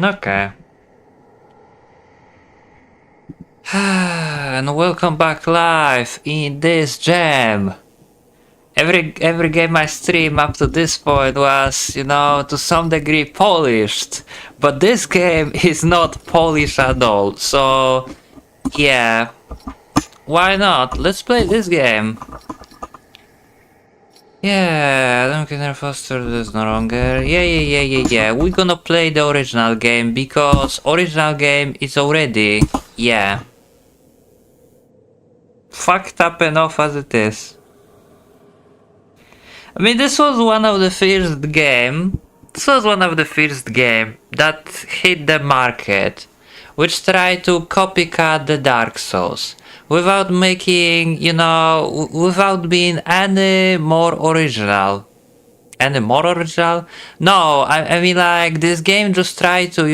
Okay. And welcome back live in this jam. Every game I stream up to this point was, to some degree polished. But this game is not polished at all. So, yeah. Why not? Let's play this game. Yeah, I don't care faster this no longer. Yeah. We're gonna play the original game because original game is already, yeah, fucked up enough as it is. I mean, this was one of the first game. This was one of the first game that hit the market, which tried to copycat the Dark Souls without making, without being any more original. Any more original? No, I mean, like, this game just tried to,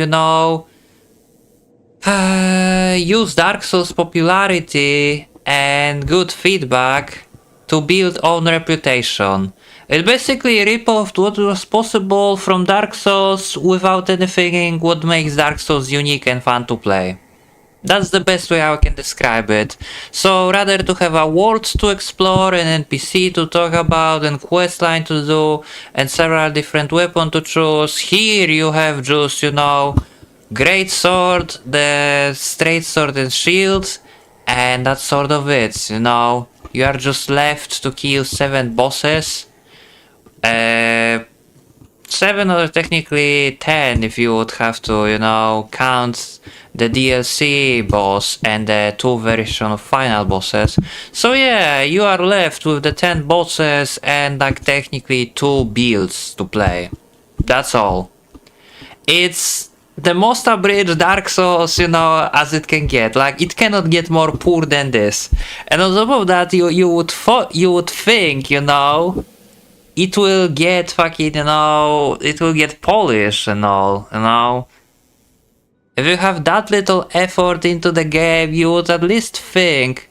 use Dark Souls popularity and good feedback to build own reputation. It basically rip-offed what was possible from Dark Souls without anything what makes Dark Souls unique and fun to play. That's the best way I can describe it. So rather to have a world to explore, an NPC to talk about, and questline to do, and several different weapons to choose, here you have just, great sword, the straight sword and shield, and that's sort of it, You are just left to kill 7 bosses. 7 or technically 10 if you would have to, count the DLC boss and the 2 version of final bosses. So yeah, you are left with the 10 bosses and like technically 2 builds to play. That's all. It's the most abridged Dark Souls, as it can get. Like, it cannot get more poor than this. And on top of that, you would think, it will get fucking, it will get polished and all, If you have that little effort into the game, you would at least think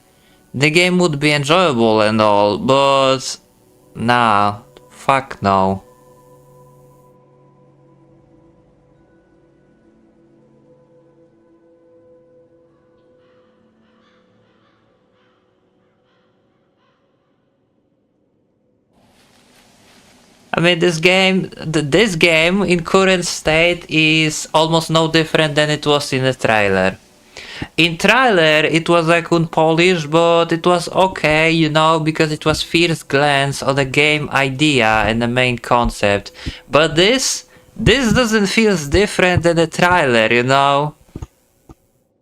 the game would be enjoyable and all, but nah, fuck no. I mean, this game in current state is almost no different than it was in the trailer. In trailer, it was like unpolished, but it was okay, because it was first glance on the game idea and the main concept. But this doesn't feel different than the trailer,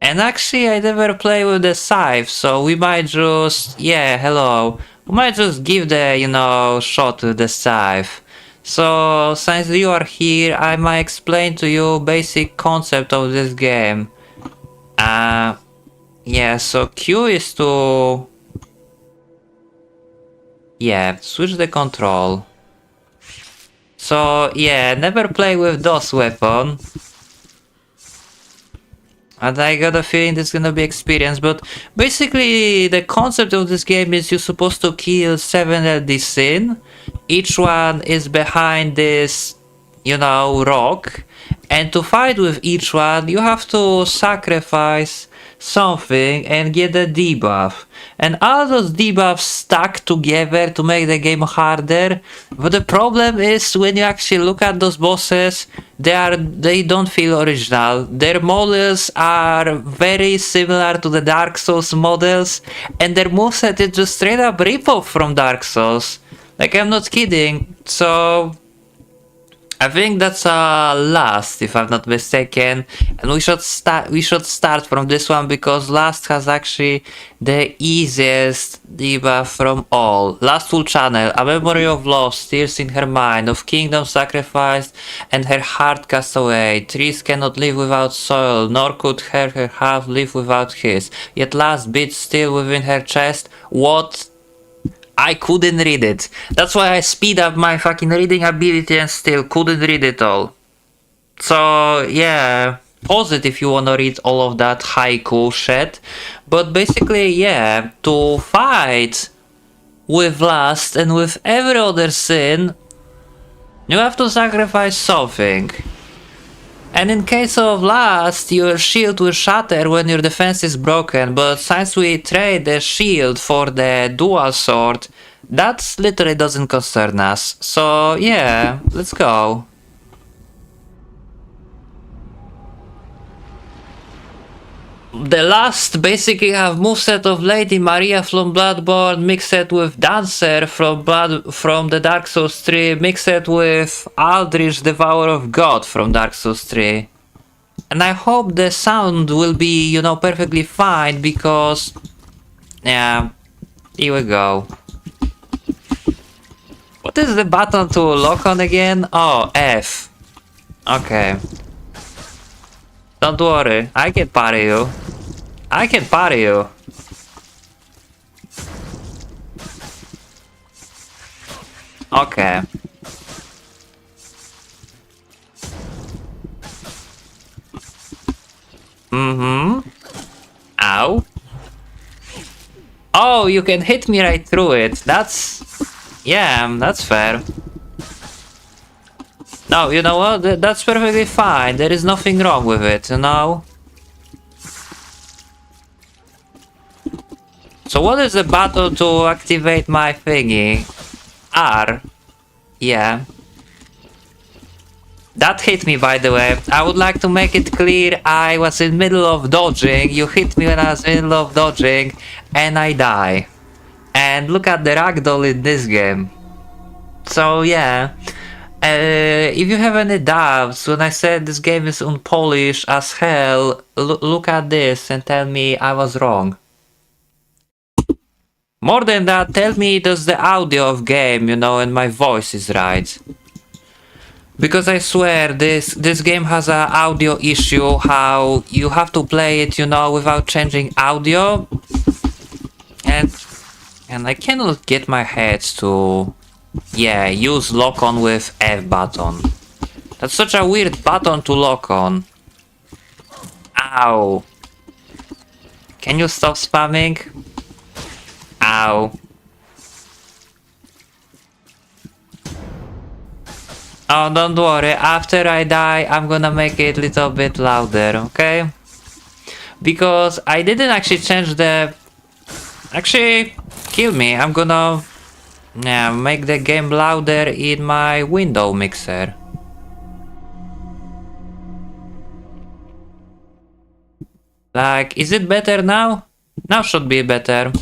And actually, I never play with the scythe, so we might just, yeah, hello. We might just give the, shot with the scythe. So, since you are here, I might explain to you basic concept of this game. Yeah, so Q is to... yeah, switch the control. So, yeah, never play with those weapons. And I got a feeling this is gonna be experience, but basically the concept of this game is you're supposed to kill 7 LD Sin. Each one is behind this, rock. And to fight with each one, you have to sacrifice something and get a debuff. And all those debuffs stack together to make the game harder. But the problem is when you actually look at those bosses, they don't feel original. Their models are very similar to the Dark Souls models, and their moveset is just straight up rip-off from Dark Souls. Like, I'm not kidding. So I think that's last, if I'm not mistaken, and we should start from this one because last has actually the easiest debuff from all. Last full channel, a memory of loss, tears in her mind, of kingdom sacrificed and her heart cast away. Trees cannot live without soil, nor could her half live without his. Yet last beats still within her chest. What? I couldn't read it. That's why I speed up my fucking reading ability and still couldn't read it all. So, yeah, pause it if you wanna read all of that haiku shit. But basically, yeah, to fight with lust and with every other sin, you have to sacrifice something. And in case of last, your shield will shatter when your defense is broken, but since we trade the shield for the dual sword, that literally doesn't concern us. So yeah, let's go. The last basically have moveset of Lady Maria from Bloodborne, mixed with Dancer from the Dark Souls 3, mixed with Aldrich Devourer of God from Dark Souls 3. And I hope the sound will be, you know, perfectly fine because... yeah, here we go. What is the button to lock on again? Oh, F. Okay. Don't worry, I can parry you. I can parry you. Okay. Ow. Oh, you can hit me right through it. That's... yeah, that's fair. No, you know what? That's perfectly fine. There is nothing wrong with it, you know? So what is the button to activate my thingy? R. Yeah. That hit me, by the way. I would like to make it clear I was in middle of dodging. You hit me when I was in middle of dodging and I die. And look at the ragdoll in this game. So yeah. If you have any doubts when I said this game is unpolished as hell, look at this and tell me I was wrong. More than that, tell me does the audio of game, you know, and my voice is right. Because I swear this game has a audio issue, how you have to play it, you know, without changing audio. And I cannot get my head to, yeah, use lock on with F button. That's such a weird button to lock on. Ow. Can you stop spamming? Ow. Oh, don't worry, after I die, I'm gonna make it a little bit louder, okay? Because I didn't actually change the... actually, kill me, I'm gonna... yeah, make the game louder in my window mixer. Like, is it better now? Now should be better.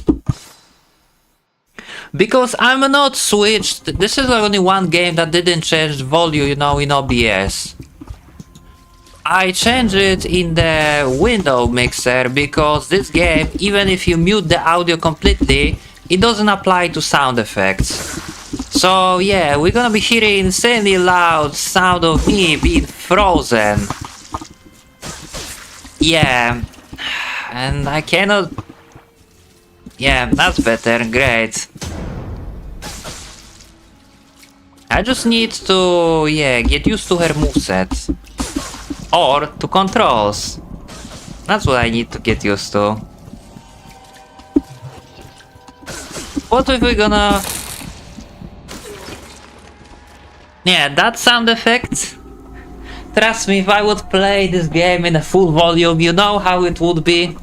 Because I'm not switched. This is only one game that didn't change volume, you know, in OBS. I changed it in the window mixer because this game, even if you mute the audio completely, it doesn't apply to sound effects. So yeah, we're gonna be hearing insanely loud sound of me being frozen. Yeah, and I cannot... yeah, that's better, great. I just need to, yeah, get used to her moveset. Or to controls. That's what I need to get used to. What if we're gonna... yeah, that sound effect. Trust me, if I would play this game in a full volume, you know how it would be.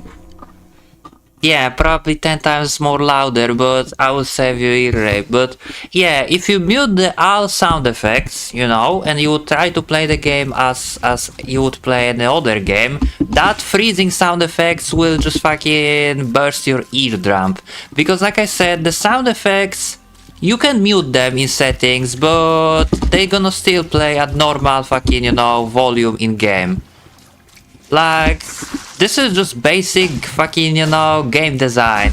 Yeah, probably 10 times more louder, but I will save you ear rape. But yeah, if you mute the all sound effects, you know, and you would try to play the game as you would play any other game, that freezing sound effects will just fucking burst your eardrum. Because like I said, the sound effects, you can mute them in settings, but they gonna still play at normal fucking, you know, volume in game. Like, this is just basic fucking, you know, game design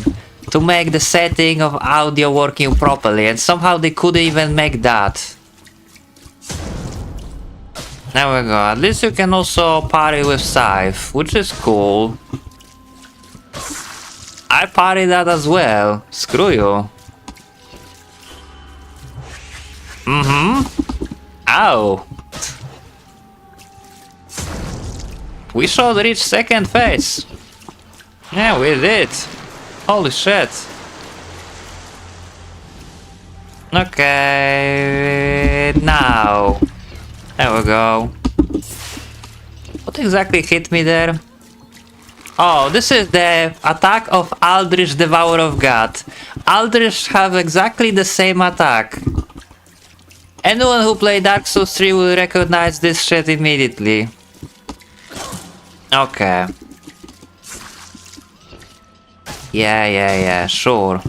to make the setting of audio working properly, and somehow they couldn't even make that. There we go. At least you can also parry with Scythe, which is cool. I parry that as well. Screw you. Ow. We should reach second phase. Yeah, we did. Holy shit. Okay, now. There we go. What exactly hit me there? Oh, this is the attack of Aldrich Devourer of God. Aldrich have exactly the same attack. Anyone who played Dark Souls 3 will recognize this shit immediately. Okay. Yeah, sure.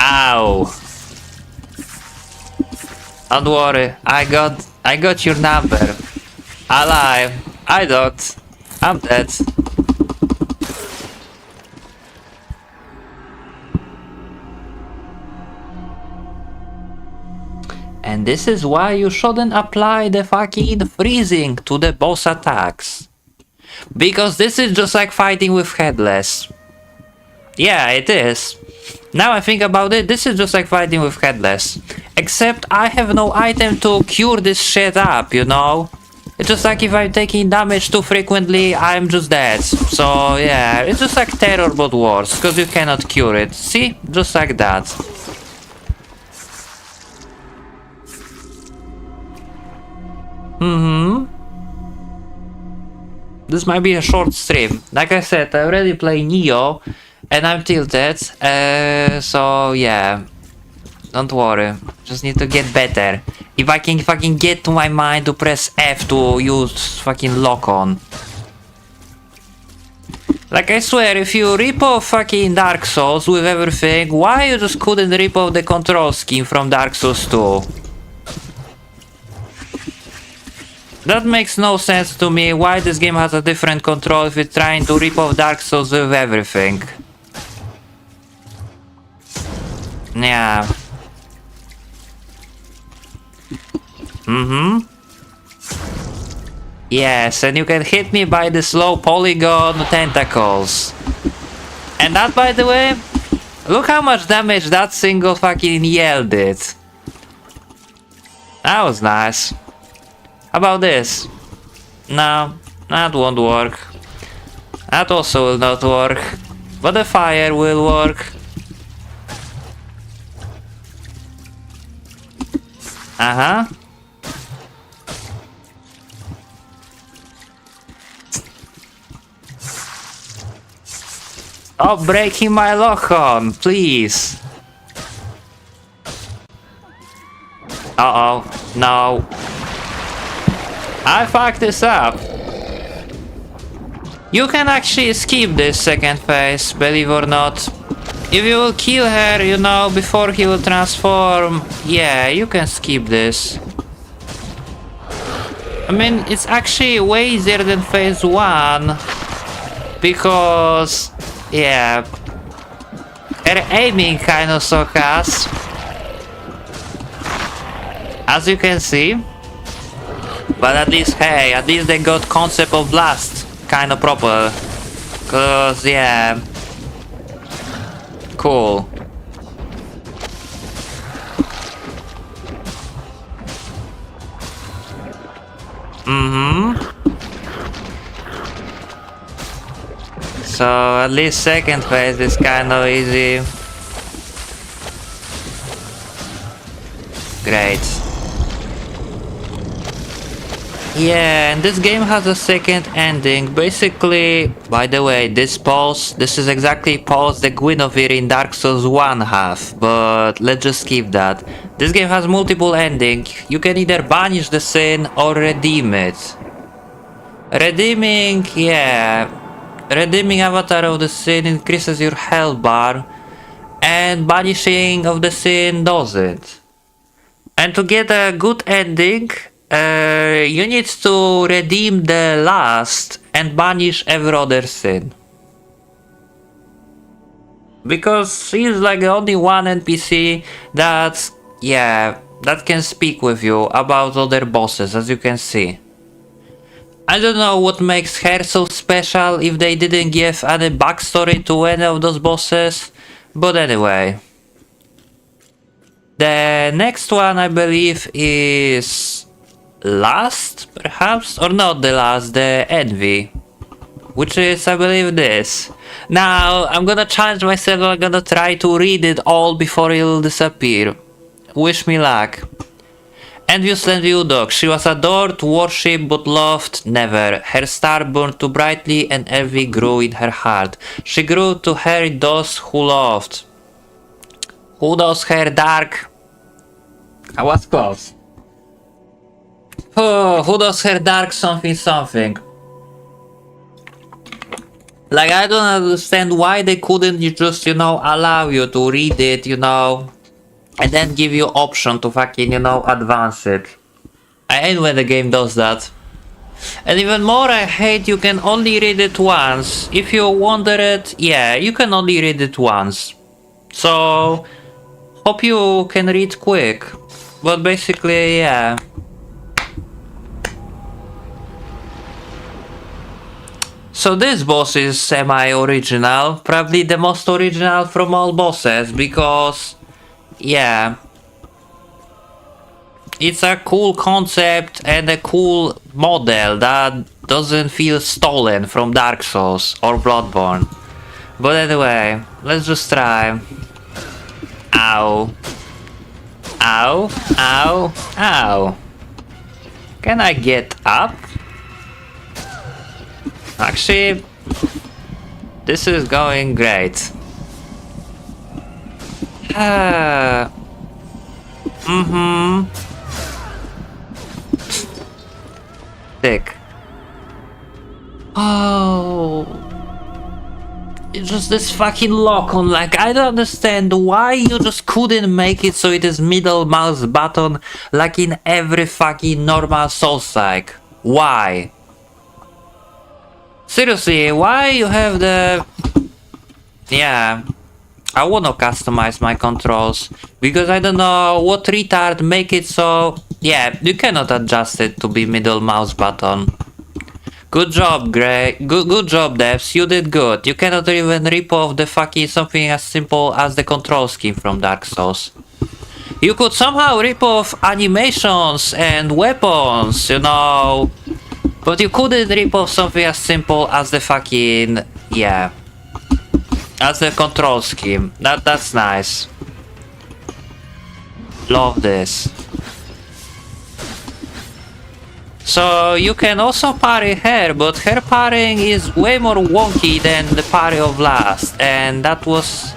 Ow. Don't worry, I got your number. Alive. I don't. I'm dead. And this is why you shouldn't apply the fucking freezing to the boss attacks. Because this is just like fighting with Headless. Yeah, it is. Now I think about it, this is just like fighting with Headless. Except I have no item to cure this shit up, you know? It's just like if I'm taking damage too frequently, I'm just dead. So yeah, it's just like terror but worse, because you cannot cure it. See? Just like that. This might be a short stream. Like I said, I already play Neo, and I'm tilted, so yeah. Don't worry, just need to get better. If I can fucking get to my mind to press F to use fucking lock on. Like I swear, if you rip off fucking Dark Souls with everything, why you just couldn't rip off the control scheme from Dark Souls 2? That makes no sense to me, why this game has a different control if it's trying to rip off Dark Souls with everything. Yeah. Yes, and you can hit me by the slow polygon tentacles. And that, by the way, look how much damage that single fucking yell did. That was nice. How about this? No, that won't work. That also will not work. But the fire will work. Uh-huh. Stop breaking my lock-on, please. Uh-oh, no. I fucked this up. You can actually skip this second phase, believe or not. If you will kill her, you know, before he will transform, yeah, you can skip this. I mean, it's actually way easier than phase 1. Because, yeah, her aiming kind of sucks. As you can see. But at least, hey, at least they got concept of blast kind of proper. Cause, yeah. Cool. So at least second phase is kind of easy. Great. Yeah, and this game has a second ending. Basically, by the way, this is exactly pulse the Guinevere in Dark Souls 1 have, but let's just skip that. This game has multiple endings. You can either banish the sin or redeem it. Redeeming, yeah. Redeeming Avatar of the Sin increases your health bar, and banishing of the sin doesn't. And to get a good ending, you need to redeem the last and banish every other sin. Because he's like the only one NPC that, yeah, that can speak with you about other bosses, as you can see. I don't know what makes her so special if they didn't give any backstory to any of those bosses, but anyway. The next one I believe is last, perhaps? Or not the last, the Envy. Which is, I believe, this. Now, I'm gonna challenge myself, I'm gonna try to read it all before it'll disappear. Wish me luck. Envious Envy Dog. She was adored, worshipped, but loved never. Her star burned too brightly, and envy grew in her heart. She grew to hate those who loved. Who does her dark? I was close. Oh, who does her dark something something? Like, I don't understand why they couldn't just, allow you to read it, and then give you option to fucking, advance it. I hate when the game does that. And even more, I hate you can only read it once. If you wonder it, yeah, you can only read it once. So, hope you can read quick. But basically, yeah. So this boss is semi-original, probably the most original from all bosses, because, yeah, it's a cool concept and a cool model that doesn't feel stolen from Dark Souls or Bloodborne. But anyway, let's just try. Ow. Ow, ow, ow. Can I get up? Actually, this is going great. Thick. Oh. It's just this fucking lock on, like, I don't understand why you just couldn't make it so it is middle mouse button like in every fucking normal Souls-like. Why? Seriously, why you have the... Yeah, I wanna customize my controls, because I don't know what retard make it so... Yeah, you cannot adjust it to be middle mouse button. Good job, Gray. Good job, devs. You did good. You cannot even rip off the fucking something as simple as the control scheme from Dark Souls. You could somehow rip off animations and weapons, but you couldn't rip off something as simple as the fucking... Yeah. As the control scheme. That's nice. Love this. So you can also parry her, but her parrying is way more wonky than the parry of last. And that was...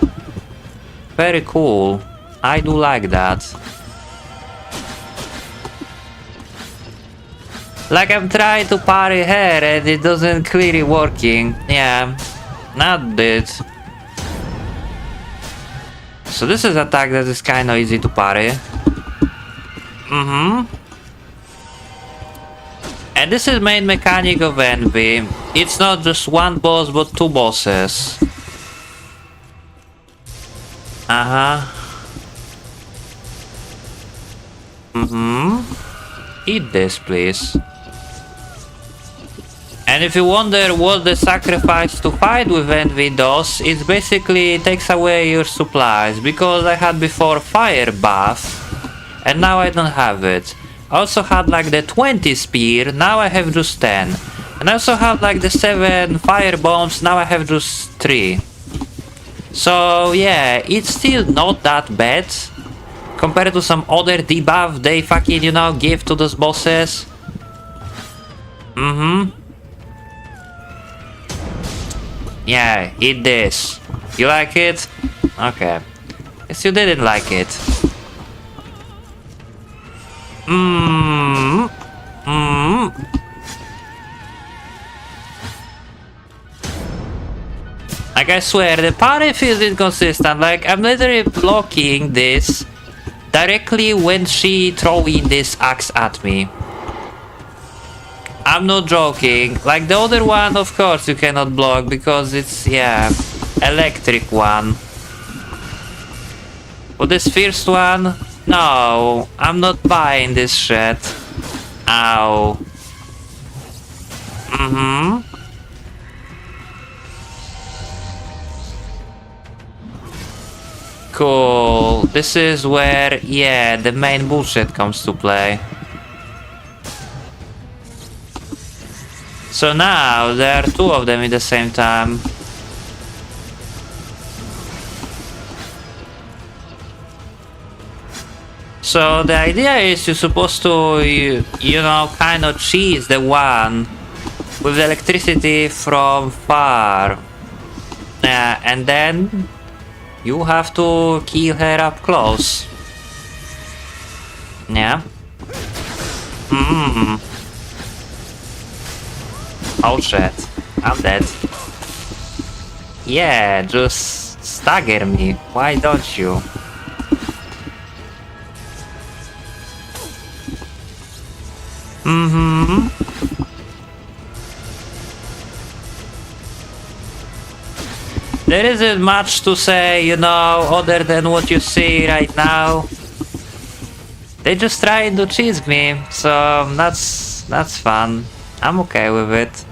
very cool. I do like that. Like, I'm trying to parry her and it doesn't clearly working. Yeah, not it. So this is attack that is kinda easy to parry. And this is main mechanic of Envy. It's not just one boss but two bosses. Eat this, please. And if you wonder what the sacrifice to fight with Envy does, it basically takes away your supplies, because I had before fire buff and now I don't have it. I also had like the 20 spear, now I have just 10. And I also have like the 7 fire bombs, now I have just 3. So yeah, it's still not that bad compared to some other debuff they fucking, give to those bosses. Yeah, eat this. You like it? Okay. Guess you didn't like it. Like, I swear, the parry feels inconsistent. Like, I'm literally blocking this directly when she throwing this axe at me. I'm not joking. Like, the other one, of course you cannot block because it's, yeah, electric one. But this first one, no, I'm not buying this shit. Ow. Cool. This is where, yeah, the main bullshit comes to play. So now there are two of them at the same time. So the idea is you're supposed to, you know, kind of cheese the one with electricity from far. And then you have to kill her up close. Yeah. Oh shit. I'm dead. Yeah, just stagger me. Why don't you? There isn't much to say, you know, other than what you see right now. They just trying to cheese me, so that's fun. I'm okay with it.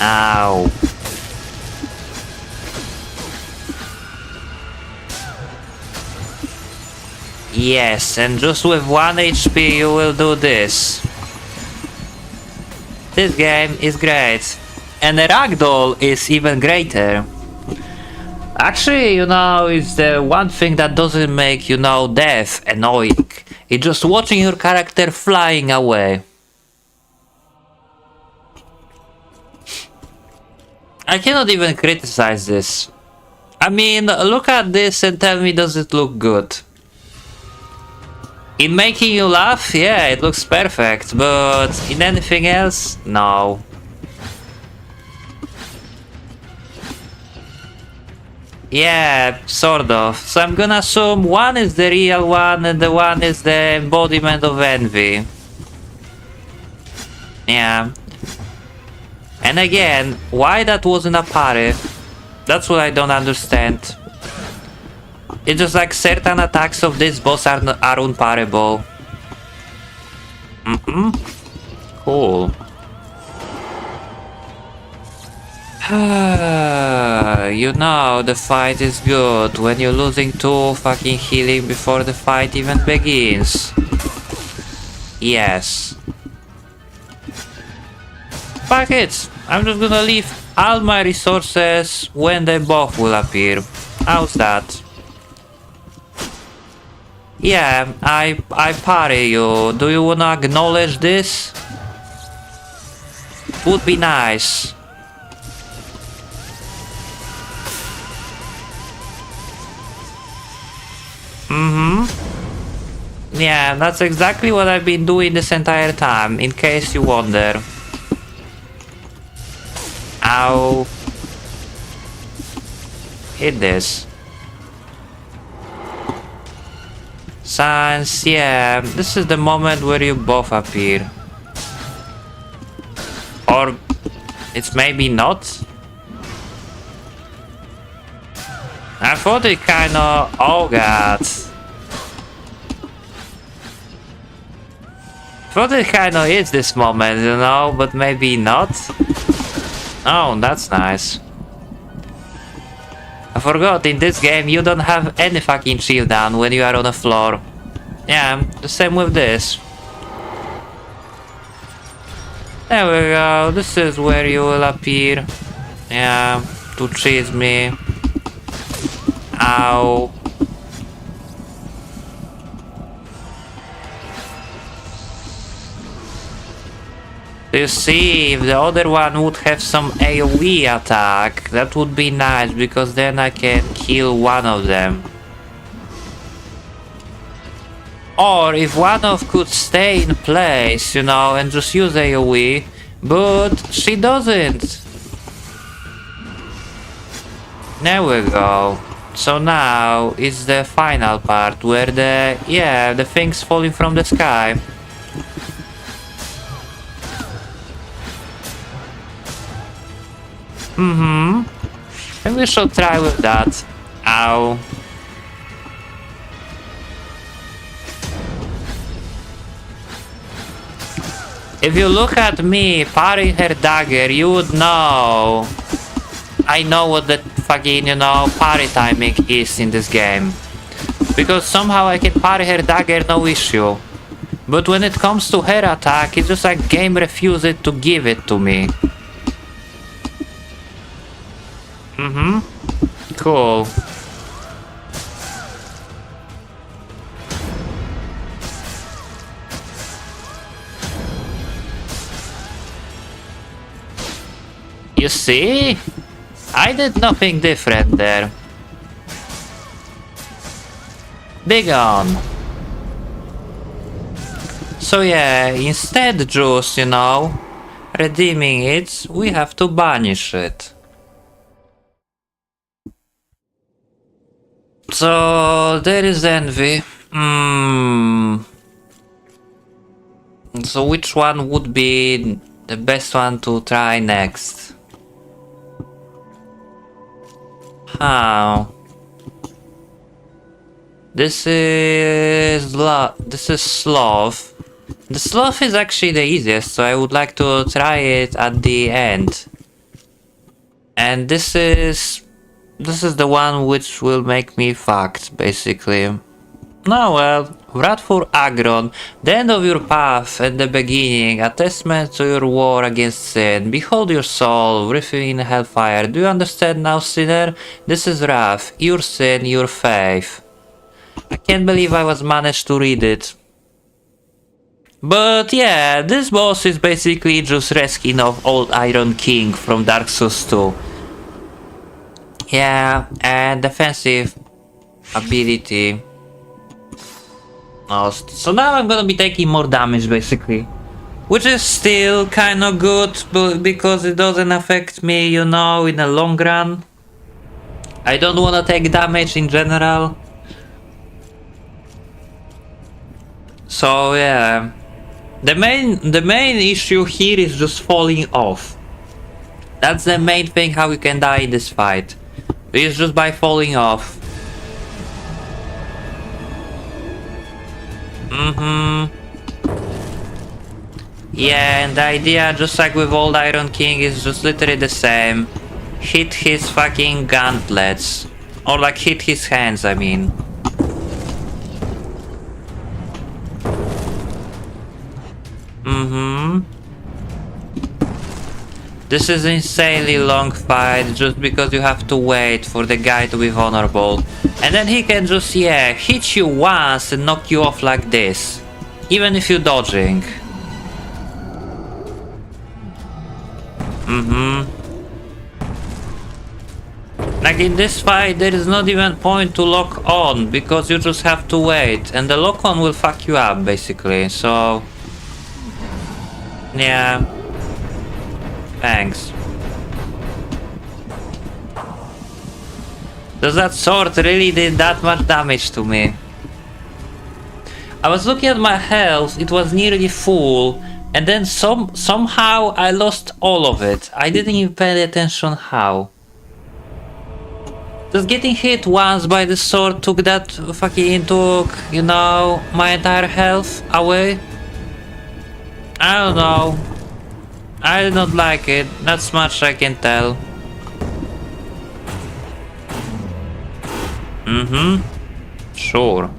Ow. Yes, and just with 1 HP you will do this. This game is great. And the ragdoll is even greater. Actually, you know, it's the one thing that doesn't make, you know, death annoying. It's just watching your character flying away. I cannot even criticize this. I mean, look at this and tell me, does it look good? In making you laugh, yeah, it looks perfect, but in anything else, no. Yeah, sort of. So I'm gonna assume one is the real one and the one is the embodiment of envy. Yeah. And again, why that wasn't a parry? That's what I don't understand. It's just like certain attacks of this boss are unparable. Cool. You know, the fight is good when you're losing 2 fucking healing before the fight even begins. Yes. Fuck it. I'm just gonna leave all my resources when they both will appear. How's that? Yeah, I parry you. Do you wanna acknowledge this? Would be nice. Yeah, that's exactly what I've been doing this entire time, in case you wonder. Ow. Hit this. Science, yeah, this is the moment where you both appear. Or it's maybe not. I thought it kinda... oh god. I thought it kinda is this moment, you know, but maybe not. Oh, that's nice. I forgot, in this game you don't have any fucking shield-down when you are on the floor. Yeah, the same with this. There we go, this is where you will appear. Yeah, to cheese me. Ow. You see, if the other one would have some AoE attack, that would be nice, because then I can kill one of them. Or if one of could stay in place, you know, and just use AoE, but she doesn't. There we go. So now it's the final part where the thing's falling from the sky. And we should try with that. Ow. If you look at me parrying her dagger, you would know. I know what the fucking, you know, parry timing is in this game. Because somehow I can parry her dagger, no issue. But when it comes to her attack, it's just like game refuses to give it to me. Cool. You see? I did nothing different there. Big on. So yeah, instead Juice, you know, redeeming it, we have to banish it. So there is Envy. So which one would be the best one to try next? How? This is Sloth. The Sloth is actually the easiest, so I would like to try it at the end. And this is the one which will make me fucked, basically. No, well, Wrathful Agron, the end of your path and the beginning, a testament to your war against sin. Behold your soul, writhing in hellfire. Do you understand now, sinner? This is wrath, your sin, your faith. I can't believe I was managed to read it. But yeah, this boss is basically just reskin of old Iron King from Dark Souls 2. Yeah, and defensive ability. Oh, so now I'm gonna be taking more damage basically. Which is still kinda good, but because it doesn't affect me, you know, in the long run. I don't wanna take damage in general. So yeah. The main issue here is just falling off. That's the main thing how you can die in this fight. It's just by falling off. Yeah, and the idea, just like with old Iron King, is just literally the same. Hit his fucking gauntlets. Or like hit his hands, I mean. This is an insanely long fight just because you have to wait for the guy to be vulnerable. And then he can just, yeah, hit you once and knock you off like this. Even if you're dodging. Like in this fight, there is not even point to lock on because you just have to wait. And the lock on will fuck you up basically, so... yeah. Thanks. Does that sword really did that much damage to me? I was looking at my health, it was nearly full, and then somehow I lost all of it. I didn't even pay attention how. Just getting hit once by the sword took you know, my entire health away. I don't know. I did not like it, that's much I can tell. Sure.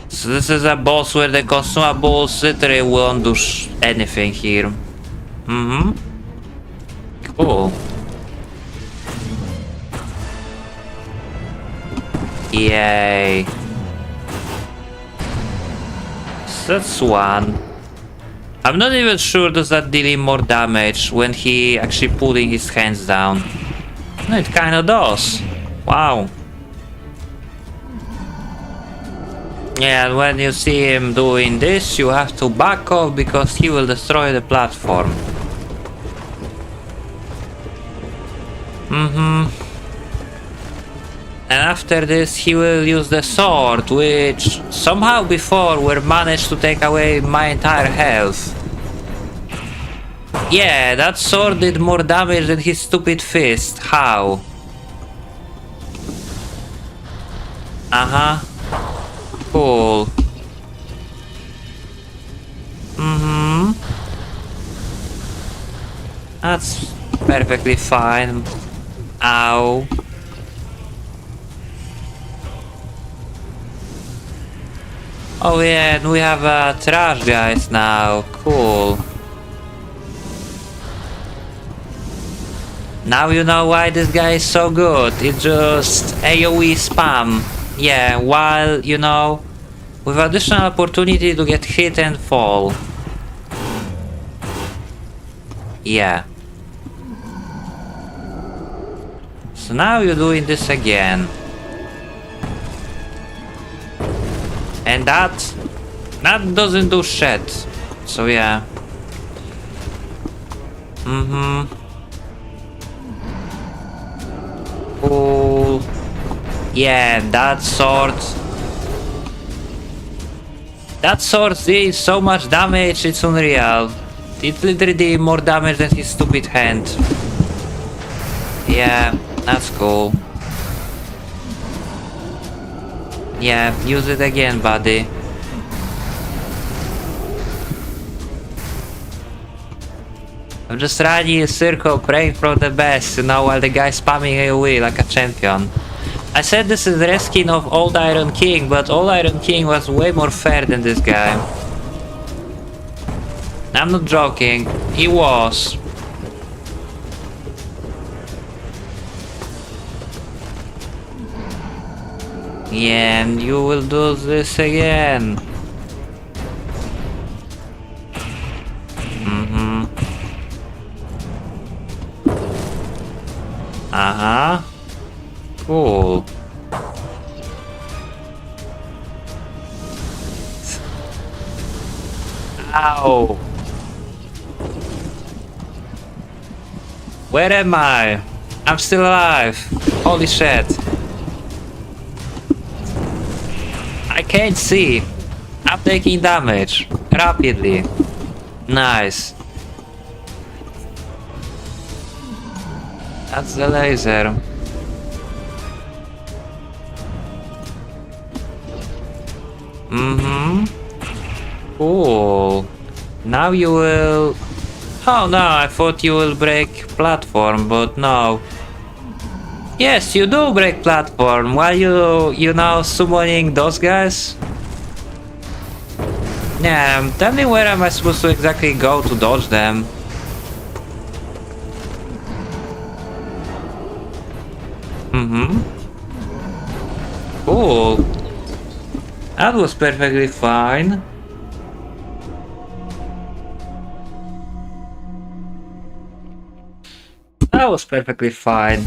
So this is a boss where the consumables literally won't do anything here. Cool. Yay. That's one. I'm not even sure does that deal him more damage when he actually pulling his hands down. No, it kinda does. Wow. Yeah, and when you see him doing this, you have to back off because he will destroy the platform. And after this he will use the sword, which somehow before we managed to take away my entire health. Yeah, that sword did more damage than his stupid fist. How? Cool. That's perfectly fine. Ow. Oh yeah, and we have trash guys now. Cool. Now you know why this guy is so good. It's just AoE spam. Yeah, while, you know, with additional opportunity to get hit and fall. Yeah. So now you're doing this again. And that doesn't do shit. So yeah. Cool. Yeah, that sword did so much damage, it's unreal. It literally did more damage than his stupid hand. Yeah, that's cool. Yeah, use it again, buddy. I'm just running a circle, praying for the best, you know, while the guy's spamming AoE like a champion. I said this is the reskin of Old Iron King, but Old Iron King was way more fair than this guy. I'm not joking, he was. Yeah, and you will do this again. Uh-huh. Cool. Ow. Where am I? I'm still alive. Holy shit. I can't see. I'm taking damage. Rapidly. Nice. That's the laser. Cool. Now you will... Oh no, I thought you will break platform, but no. Yes, you do break platform while you now summoning those guys. Yeah, tell me where am I supposed to exactly go to dodge them? Cool. That was perfectly fine. That was perfectly fine.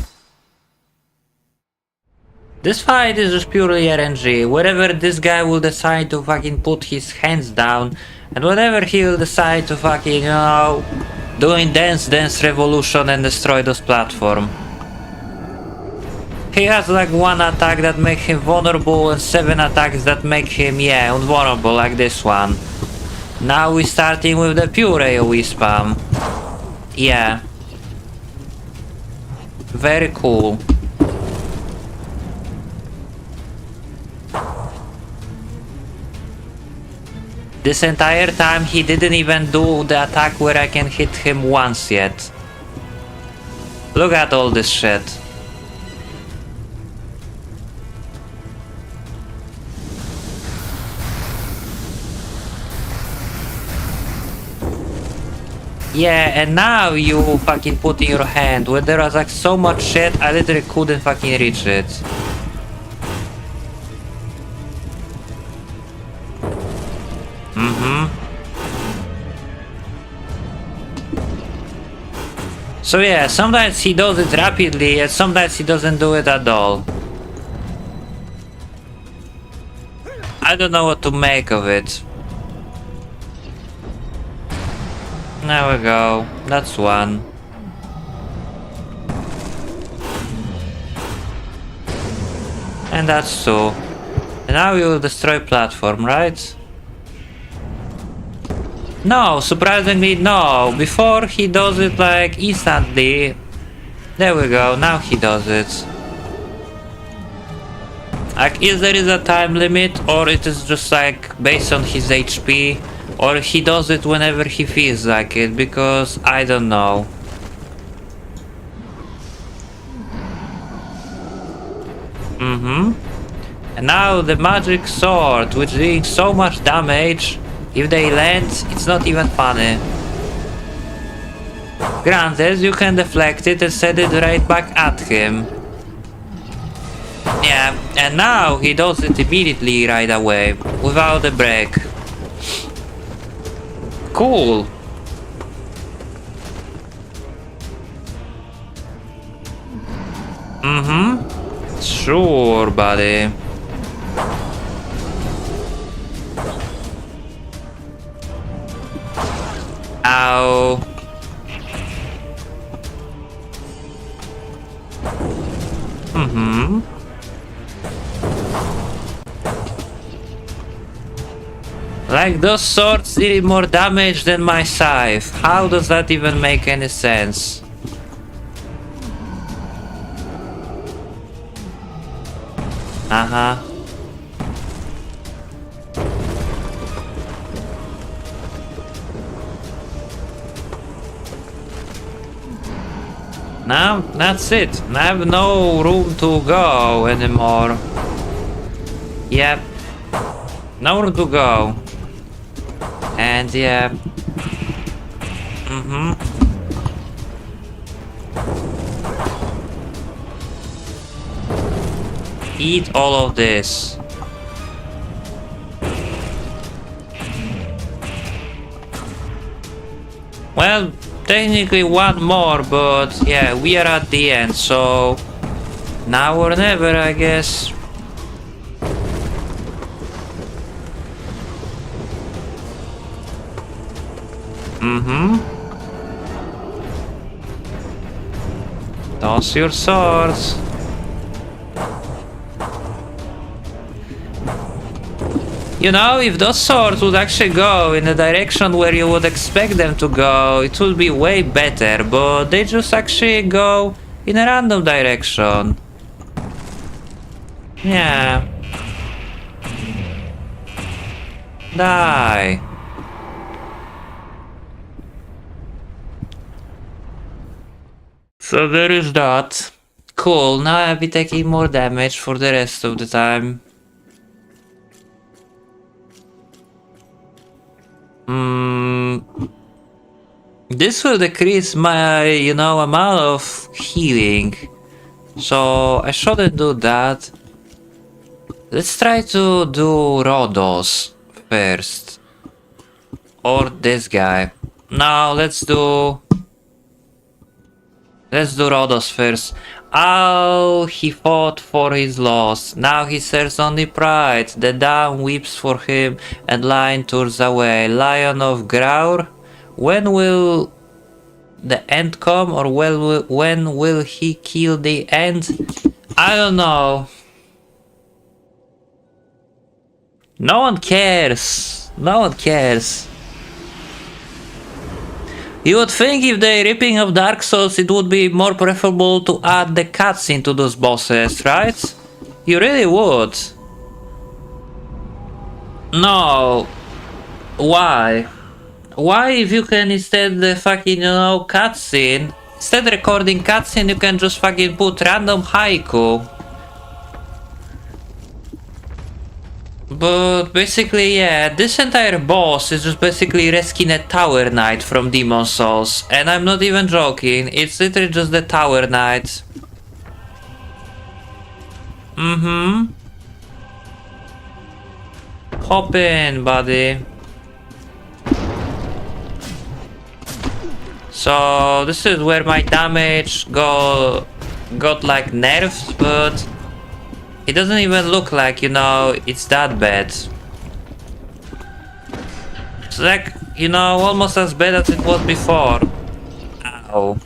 This fight is just purely RNG. Wherever this guy will decide to fucking put his hands down, and whatever he will decide to fucking, you know, doing Dance Revolution and destroy those platform. He has like one attack that makes him vulnerable and 7 attacks that make him, yeah, invulnerable like this one. Now we're starting with the pure AoE spam. Yeah. Very cool. This entire time he didn't even do the attack where I can hit him once yet. Look at all this shit. Yeah, and now you fucking put in your hand where there was like so much shit I literally couldn't fucking reach it. So yeah, sometimes he does it rapidly and sometimes he doesn't do it at all. I don't know what to make of it. There we go, that's one. And that's two. And now we will destroy platform, right? No, surprisingly no. Before he does it like instantly. There we go, now he does it. Like, is there a time limit, or it is just like based on his HP, or he does it whenever he feels like it, because I don't know. And now the magic sword, which doing so much damage, if they land, it's not even funny. Granted, you can deflect it and send it right back at him. Yeah, and now he does it immediately right away, without a break. Cool. Mm-hmm. Sure, buddy. Ow. Mm-hmm. Like those swords did more damage than my scythe. How does that even make any sense? Uh-huh. Now, that's it. I have no room to go anymore. Yep. No room to go. And yeah. Mm-hmm. Eat all of this. Well, technically one more, but yeah, we are at the end, so now or never, I guess. Mm-hmm. Toss your swords. You know, if those swords would actually go in the direction where you would expect them to go, it would be way better, but they just actually go in a random direction. Yeah. Die. So there is that. Cool, now I'll be taking more damage for the rest of the time. This will decrease my, amount of healing. So I shouldn't do that. Let's try to do Rhodos first. Or this guy. No, let's do Rhodos first. Oh, he fought for his loss. Now he serves only pride. The dawn weeps for him, and lion turns away. Lion of Graur, when will the end come, or when will he kill the end? I don't know. No one cares. No one cares. You would think if they're ripping of Dark Souls, it would be more preferable to add the cutscene to those bosses, right? You really would. No. Why? Why, if you can instead fucking, cutscene, instead recording cutscene, you can just fucking put random haiku. But basically, yeah, this entire boss is just basically rescuing a Tower Knight from Demon's Souls. And I'm not even joking, it's literally just the Tower Knight. Mm-hmm. Hop in, buddy. So, this is where my damage got like nerfed, but it doesn't even look like, it's that bad. It's like, almost as bad as it was before. Ow.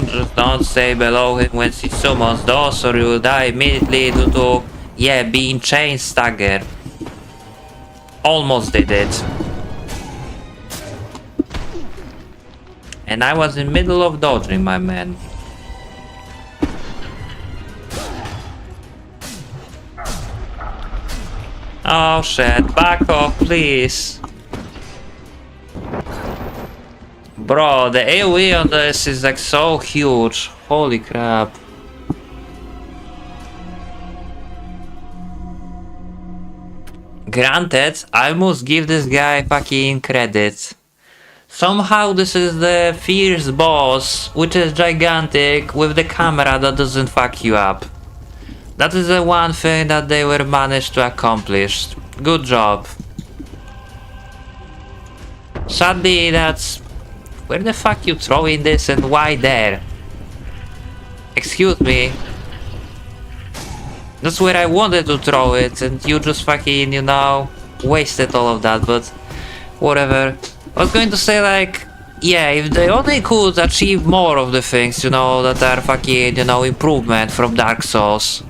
Just don't stay below him when he summons those, or you will die immediately due to, being chain staggered. Almost did it. And I was in the middle of dodging, my man. Oh shit, back off, please. Bro, the AoE on this is like so huge. Holy crap. Granted, I must give this guy fucking credit. Somehow this is the fierce boss, which is gigantic, with the camera that doesn't fuck you up. That is the one thing that they were managed to accomplish. Good job. Sadly, that's Where the fuck you throwing this and why there? Excuse me. That's where I wanted to throw it and you just fucking, you know, wasted all of that, but whatever. I was going to say like, yeah, if they only could achieve more of the things, you know, that are fucking, you know, improvement from Dark Souls.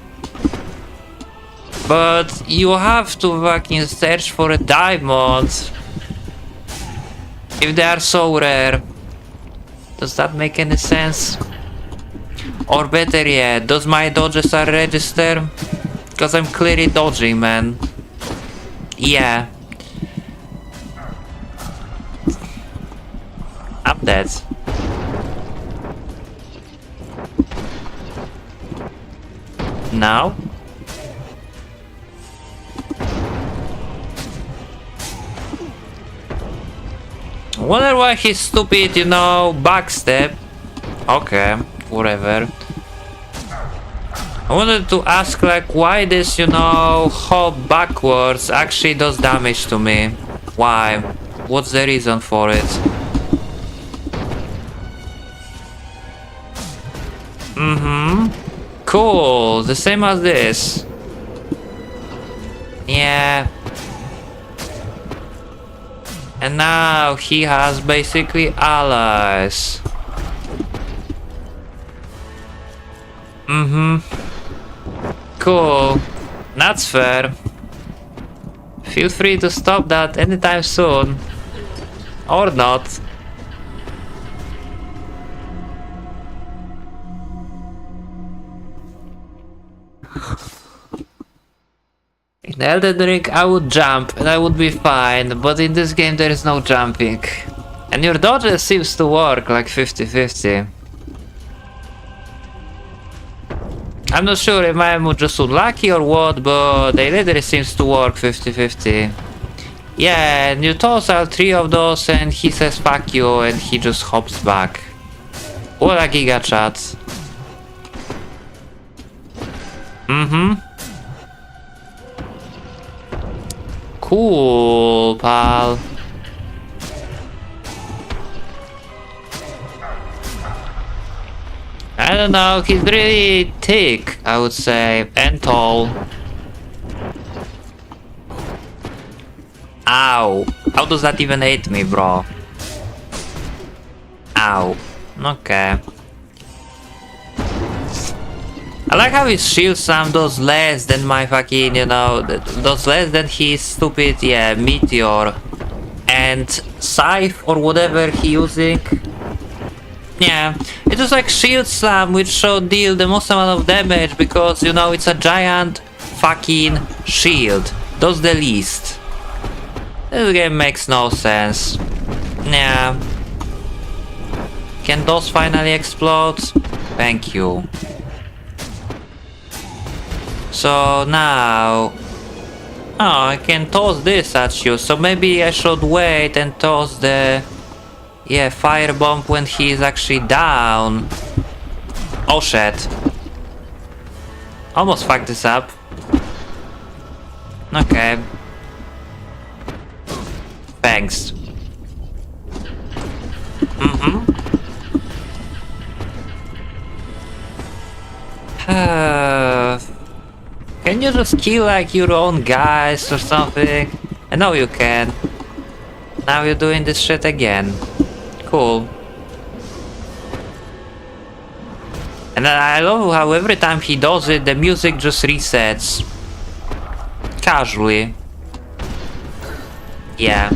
But you have to fucking search for a diamond. If they are so rare. Does that make any sense? Or better yet, does my dodges are register? Cause I'm clearly dodging, man. Yeah. I'm dead. Now? Wonder why he's stupid, you know, backstep. Okay, whatever. I wanted to ask like why this, you know, hop backwards actually does damage to me. Why? What's the reason for it? Cool, the same as this. Yeah. And now he has basically allies. Cool. That's fair. Feel free to stop that anytime soon. Or not. In Elden Ring I would jump and I would be fine, but in this game there is no jumping. And your dodge seems to work like 50-50. I'm not sure if I'm just unlucky or what, but they literally seems to work 50-50. Yeah, and you toss out 3 of those and he says fuck you and he just hops back. What a giga chat. Cool, pal. I don't know, he's really thick, I would say, and tall. Ow. How does that even hit me, bro? Ow. Okay. I like how his shield slam does less than my fucking, you know, does less than his stupid, yeah, meteor. And scythe or whatever he using. Yeah, it was like shield slam which should deal the most amount of damage because, you know, it's a giant fucking shield. Does the least. This game makes no sense. Yeah. Can those finally explode? Thank you. So now... Oh, I can toss this at you, so maybe I should wait and toss the... Yeah, firebomb when he is actually down. Oh shit. Almost fucked this up. Okay. Thanks. Can you just kill like your own guys or something? I know you can. Now you're doing this shit again. Cool. And I love how every time he does it, the music just resets. Casually. Yeah.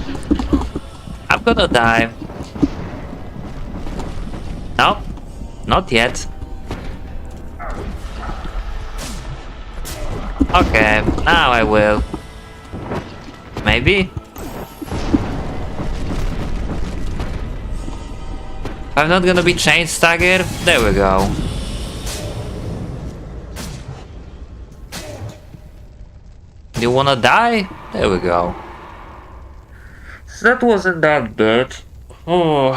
I'm gonna die. Nope. Not yet. Okay, now I will. Maybe? I'm not gonna be chain staggered. There we go. You wanna die? There we go. That wasn't that bad. Oh.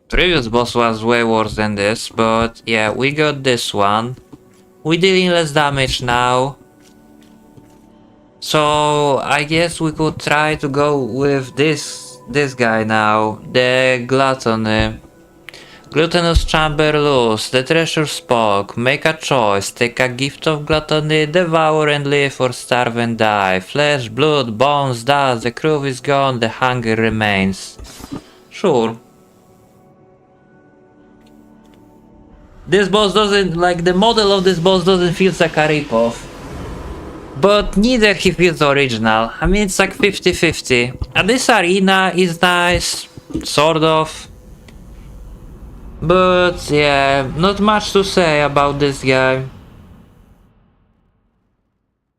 Previous boss was way worse than this, but yeah, we got this one. We're dealing less damage now. So I guess we could try to go with this guy now, the Gluttony. Gluttonous chamber loose, the treasure spoke, make a choice, take a gift of gluttony, devour and live or starve and die. Flesh, blood, bones, dust, the crew is gone, the hunger remains. Sure. This boss doesn't, like, the model of this boss doesn't feel like a ripoff. But neither he feels original. I mean, it's like 50-50. And this arena is nice, sort of. But yeah, not much to say about this guy.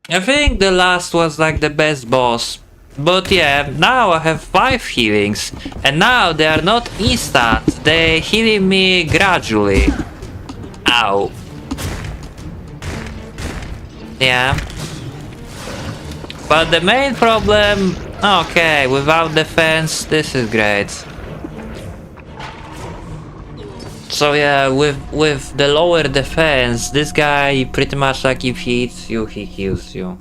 I think the last was like the best boss. But yeah, now I have 5 healings. And now they are not instant, they healing me gradually. Ow. Yeah. But the main problem... Okay, without defense, this is great. So yeah, with the lower defense, this guy pretty much, like, if he hits you, he heals you.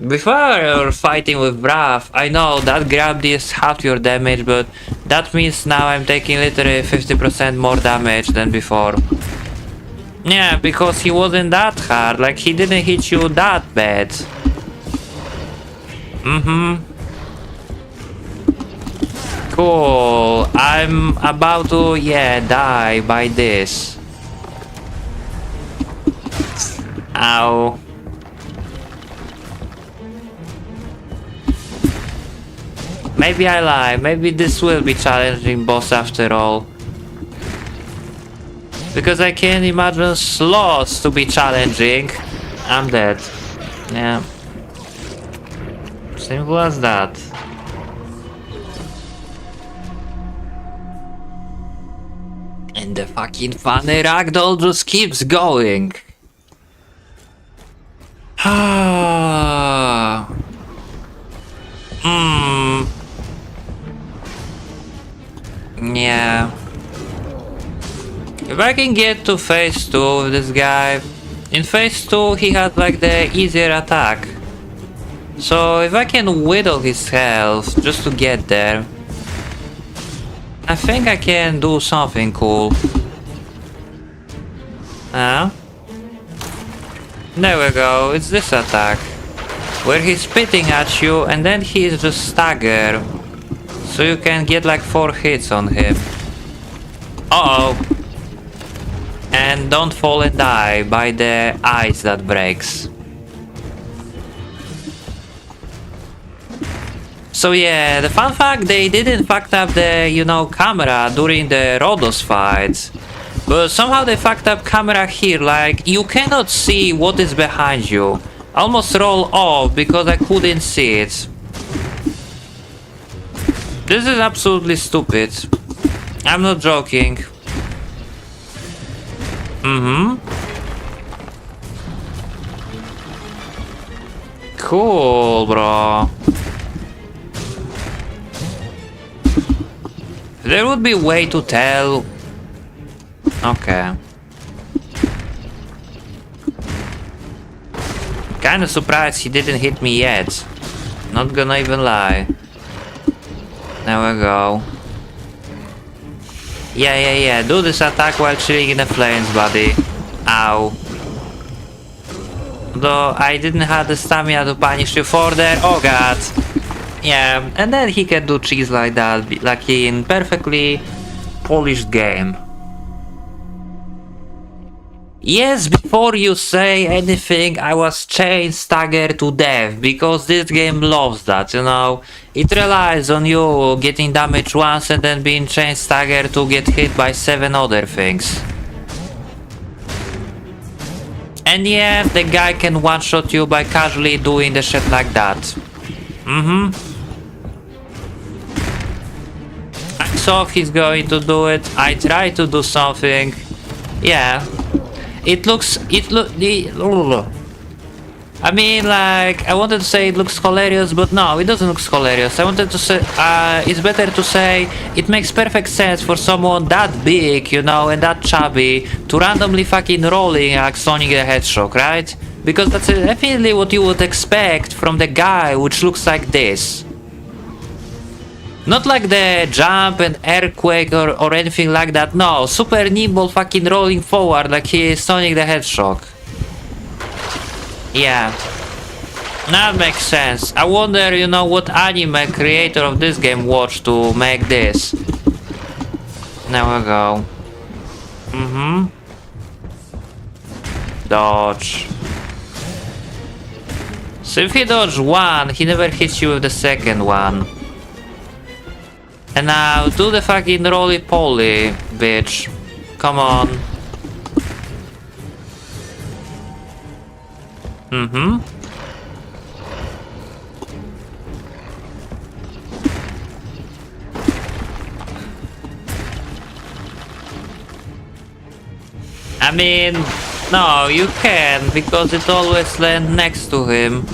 Before you're fighting with Wrath, I know that grab deals half your damage, but that means now I'm taking literally 50% more damage than before. Yeah, because he wasn't that hard, like he didn't hit you that bad. Cool, I'm about to, yeah, die by this. Ow. Maybe I lie, maybe this will be challenging boss after all. Because I can't imagine sloths to be challenging. I'm dead. Yeah. Simple as that. And the fucking funny ragdoll just keeps going. Yeah. If I can get to phase 2 with this guy, in phase 2 he has like the easier attack. So if I can whittle his health just to get there, I think I can do something cool. There we go, it's this attack. Where he's spitting at you and then he's just stagger. So you can get like 4 hits on him. Uh-oh. And don't fall and die by the ice that breaks. So yeah, the fun fact, they didn't fuck up the, you know, camera during the Rhodos fights. But somehow they fucked up camera here, like you cannot see what is behind you. Almost roll off because I couldn't see it. This is absolutely stupid. I'm not joking. Cool, bro. There would be a way to tell. Okay. Kinda surprised he didn't hit me yet. Not gonna even lie. There we go. Yeah. Do this attack while chilling in the flames, buddy. Ow. Though I didn't have the stamina to punish you for that. Oh god. Yeah, and then he can do cheese like that, like in perfectly polished game. Yes, before you say anything, I was chain staggered to death, because this game loves that, you know. It relies on you getting damaged once and then being chain staggered to get hit by 7 other things. And yeah, the guy can one-shot you by casually doing the shit like that. I saw he's going to do it, I tried to do something. Yeah. It I mean, like, I wanted to say it looks hilarious, but no, it doesn't look hilarious. I wanted to say, it's better to say it makes perfect sense for someone that big, you know, and that chubby to randomly fucking rolling like Sonic the Hedgehog, right? Because that's definitely what you would expect from the guy which looks like this. Not like the jump and earthquake or anything like that, no, super nimble fucking rolling forward like he is Sonic the Hedgehog. Yeah, that makes sense. I wonder, you know, what anime creator of this game watched to make this. There we go. Dodge. So if he dodged one, he never hits you with the second one. And now do the fucking roly-poly, bitch. Come on. I mean, no, you can, because it always lands next to him.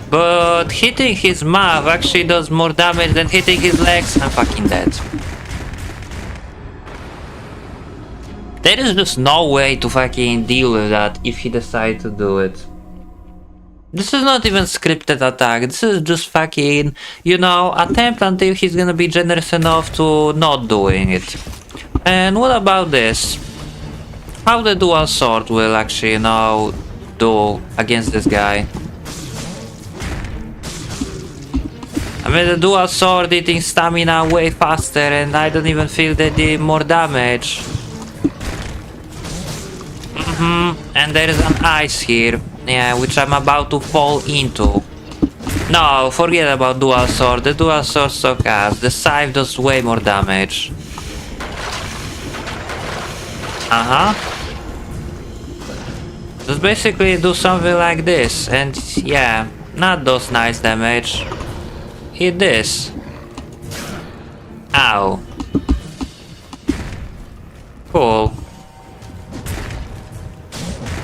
But hitting his mouth actually does more damage than hitting his legs. I'm fucking dead. There is just no way to fucking deal with that if he decides to do it. This is not even scripted attack, this is just fucking, you know, attempt until he's gonna be generous enough to not doing it. And what about this? How the dual sword will actually, you know, do against this guy? I mean, the dual sword eating stamina way faster and I don't even feel they did more damage. And there is an ice here. Yeah, which I'm about to fall into. No, forget about dual sword. The dual sword sucks ass. The scythe does way more damage. Just basically do something like this, and yeah, not those nice damage. Hit this. Ow. Cool.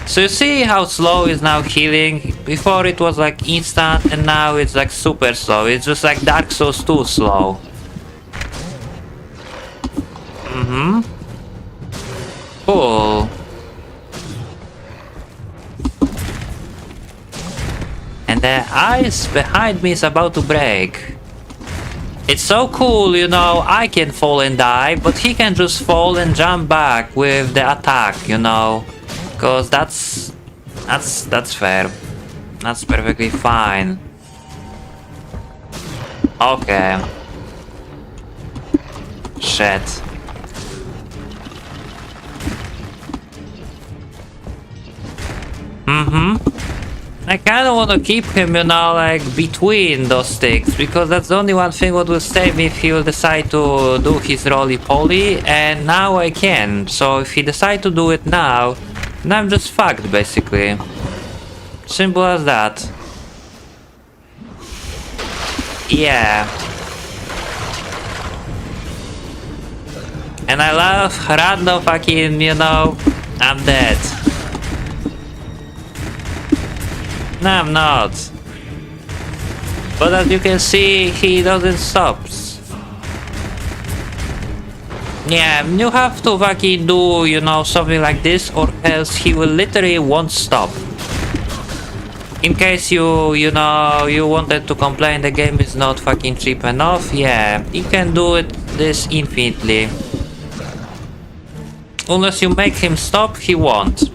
So you see how slow is now healing? Before it was like instant and now it's like super slow. It's just like Dark Souls 2 slow. Cool. And the ice behind me is about to break. It's so cool, you know, I can fall and die, but he can just fall and jump back with the attack, you know. Cause that's fair. That's perfectly fine. Okay. Shit. I kinda wanna keep him, you know, like between those sticks, because that's the only one thing what will save me if he will decide to do his roly-poly, and now I can. So if he decide to do it now, then I'm just fucked, basically. Simple as that. Yeah. And I love random fucking, you know, I'm dead. No, I'm not. But as you can see, he doesn't stop. Yeah, you have to fucking do, you know, something like this, or else he will literally won't stop. In case you know, you wanted to complain the game is not fucking cheap enough, yeah, you can do it this infinitely. Unless you make him stop, he won't.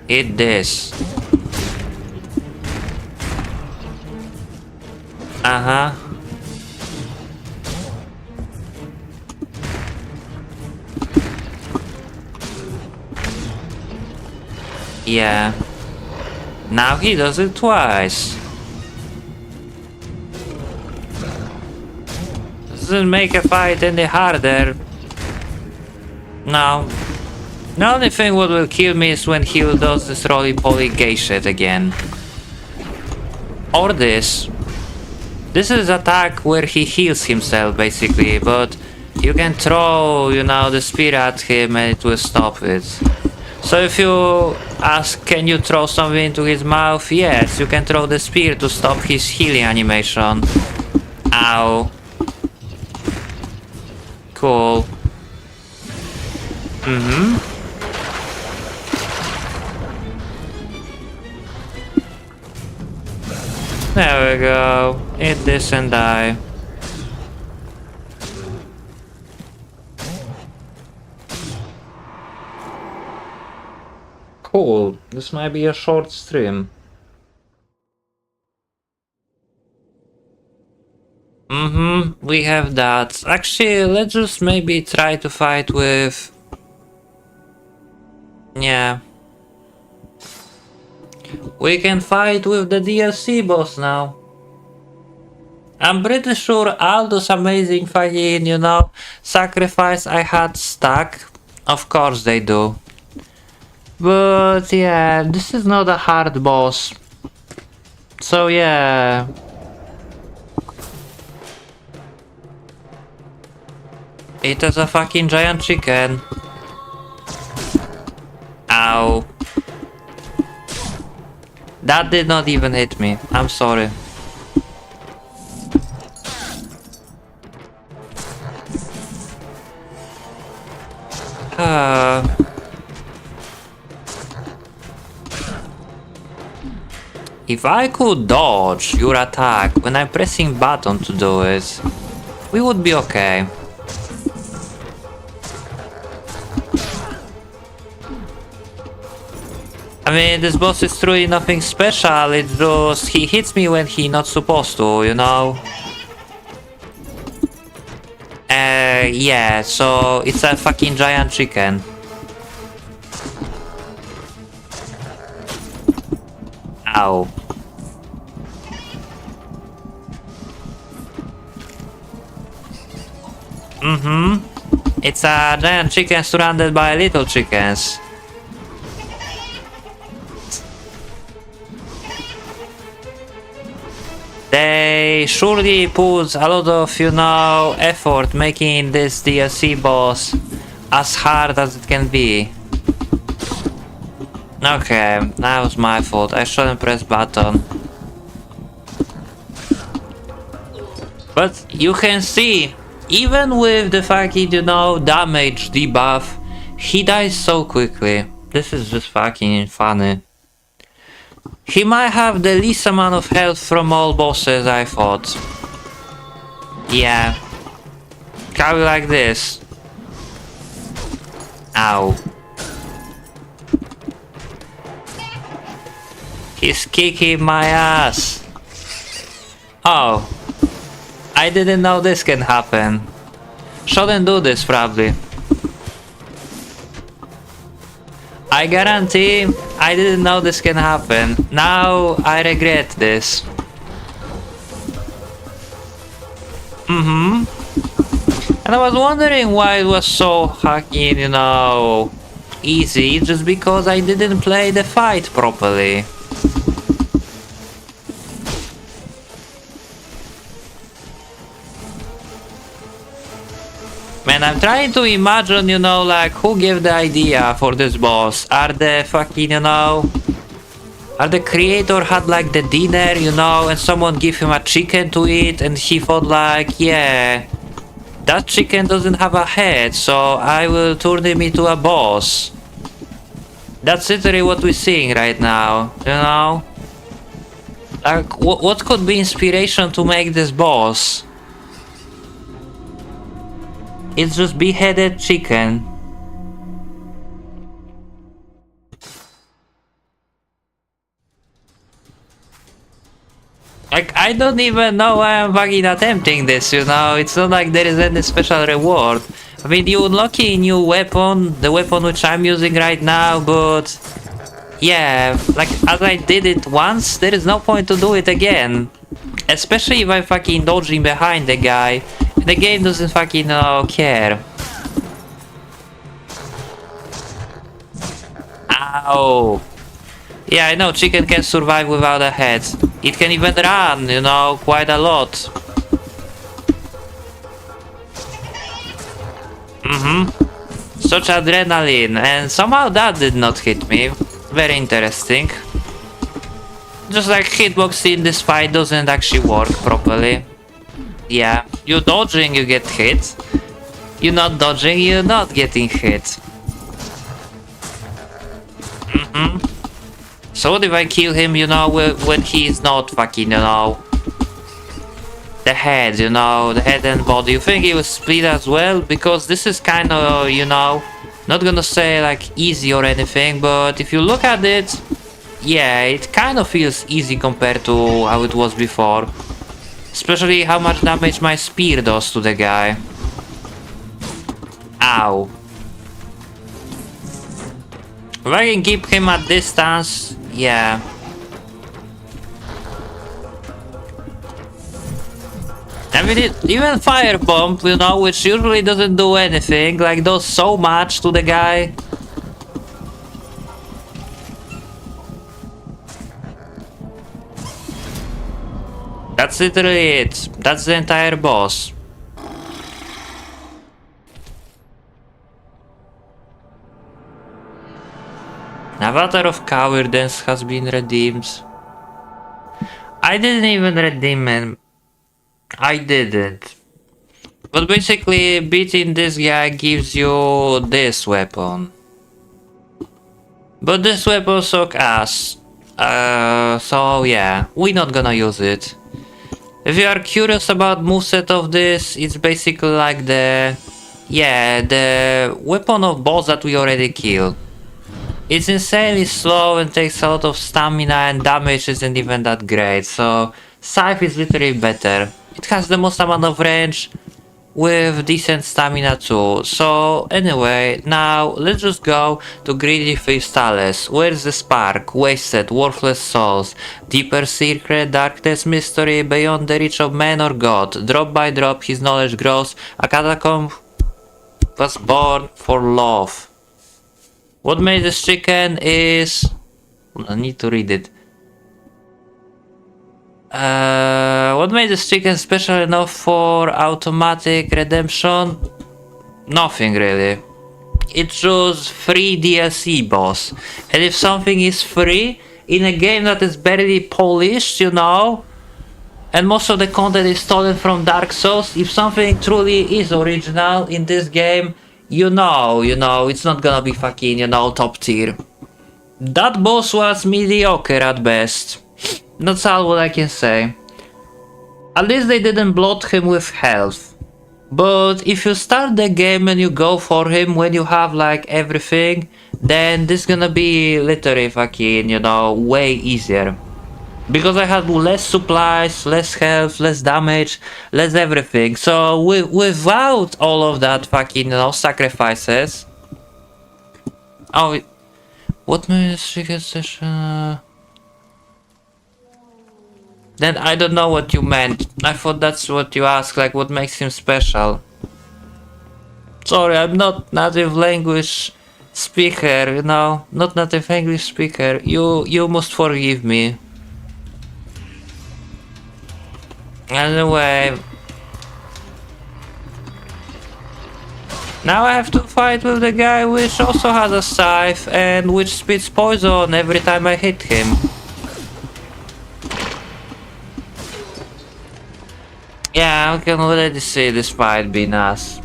Hit this. Yeah. Now he does it twice. Doesn't make a fight any harder. No. The only thing what will kill me is when he does this roly-poly gay shit again. Or this. This is attack where he heals himself basically, but You can throw, you know, the spear at him and it will stop it. So if you ask, can you throw something into his mouth? Yes, you can throw the spear to stop his healing animation. Ow. Cool. There we go. Eat this and die. Cool. This might be a short stream. We have that. Actually, let's just maybe try to fight with... Yeah. We can fight with the DLC boss now. I'm pretty sure all those amazing fucking, you know, sacrifice I had stuck. Of course they do. But yeah, this is not a hard boss. So yeah. It is a fucking giant chicken. Ow. That did not even hit me. I'm sorry. If I could dodge your attack when I'm pressing button to do it, we would be okay. I mean, this boss is truly nothing special, it's just he hits me when he not supposed to, you know? Yeah, so it's a fucking giant chicken. Ow. It's a giant chicken surrounded by little chickens. They surely put a lot of, you know, effort making this DLC boss as hard as it can be. Okay, that was my fault. I shouldn't press button. But you can see, even with the fucking, you know, damage debuff, he dies so quickly. This is just fucking funny. He might have the least amount of health from all bosses, I thought. Yeah. Probably like this. Ow. He's kicking my ass. Oh. I didn't know this can happen. Shouldn't do this, probably. I guarantee I didn't know this can happen. Now I regret this. And I was wondering why it was so fucking, you know, easy. Just because I didn't play the fight properly. Man, I'm trying to imagine, you know, like, who gave the idea for this boss? Are the fucking, you know... Are the creator had, like, the dinner, you know, and someone gave him a chicken to eat, and he thought, like, yeah... That chicken doesn't have a head, so I will turn him into a boss. That's literally what we're seeing right now, you know? Like, what could be inspiration to make this boss? It's just beheaded chicken. Like, I don't even know why I'm fucking attempting this, you know? It's not like there is any special reward. I mean, you unlock a new weapon, the weapon which I'm using right now, but... Yeah, like, as I did it once, there is no point to do it again. Especially if I'm fucking dodging behind the guy. The game doesn't fucking care. Ow. Yeah, I know, chicken can survive without a head. It can even run, you know, quite a lot. Such adrenaline, and somehow that did not hit me. Very interesting. Just like hitbox in this fight doesn't actually work properly. Yeah, you dodging, you get hit. You're not dodging, you're not getting hit. So what if I kill him, you know, when he's not fucking, you know, the head, you know, the head and body? You think he will split as well? Because this is kind of, you know, not gonna say like easy or anything, but if you look at it, yeah, it kind of feels easy compared to how it was before. Especially how much damage my spear does to the guy. Ow. If I can keep him at distance, yeah. I mean, even Firebomb, you know, which usually doesn't do anything, like does so much to the guy. That's literally it. That's the entire boss. Avatar of Cowardice has been redeemed. I didn't even redeem him. I didn't. But basically, beating this guy gives you this weapon. But this weapon sucks ass. So yeah, we're not gonna use it. If you are curious about moveset of this, it's basically like the weapon of boss that we already killed. It's insanely slow and takes a lot of stamina, and damage isn't even that great, so Scythe is literally better. It has the most amount of range with decent stamina too. So anyway, now let's just go to Greedy Feastales. Where's the spark? Wasted, worthless souls. Deeper secret, darkness, mystery, beyond the reach of man or god. Drop by drop his knowledge grows. A catacomb was born for love. What made this chicken is... I need to read it. What made this chicken special enough for automatic redemption? Nothing really. It's just free DLC boss. And if something is free in a game that is barely polished, you know, and most of the content is stolen from Dark Souls, if something truly is original in this game, you know, it's not gonna be fucking, you know, top tier. That boss was mediocre at best. That's all what I can say. At least they didn't bloat him with health. But if you start the game and you go for him when you have like everything, then this is gonna be literally fucking, you know, way easier. Because I had less supplies, less health, less damage, less everything. So without all of that fucking, you know, sacrifices... Oh, what means secret session? Then I don't know what you meant. I thought that's what you asked, like what makes him special. Sorry, I'm not native language speaker, you know, not native English speaker. You must forgive me. Anyway, now I have to fight with the guy which also has a scythe and which spits poison every time I hit him. Yeah, I can already see this fight being us.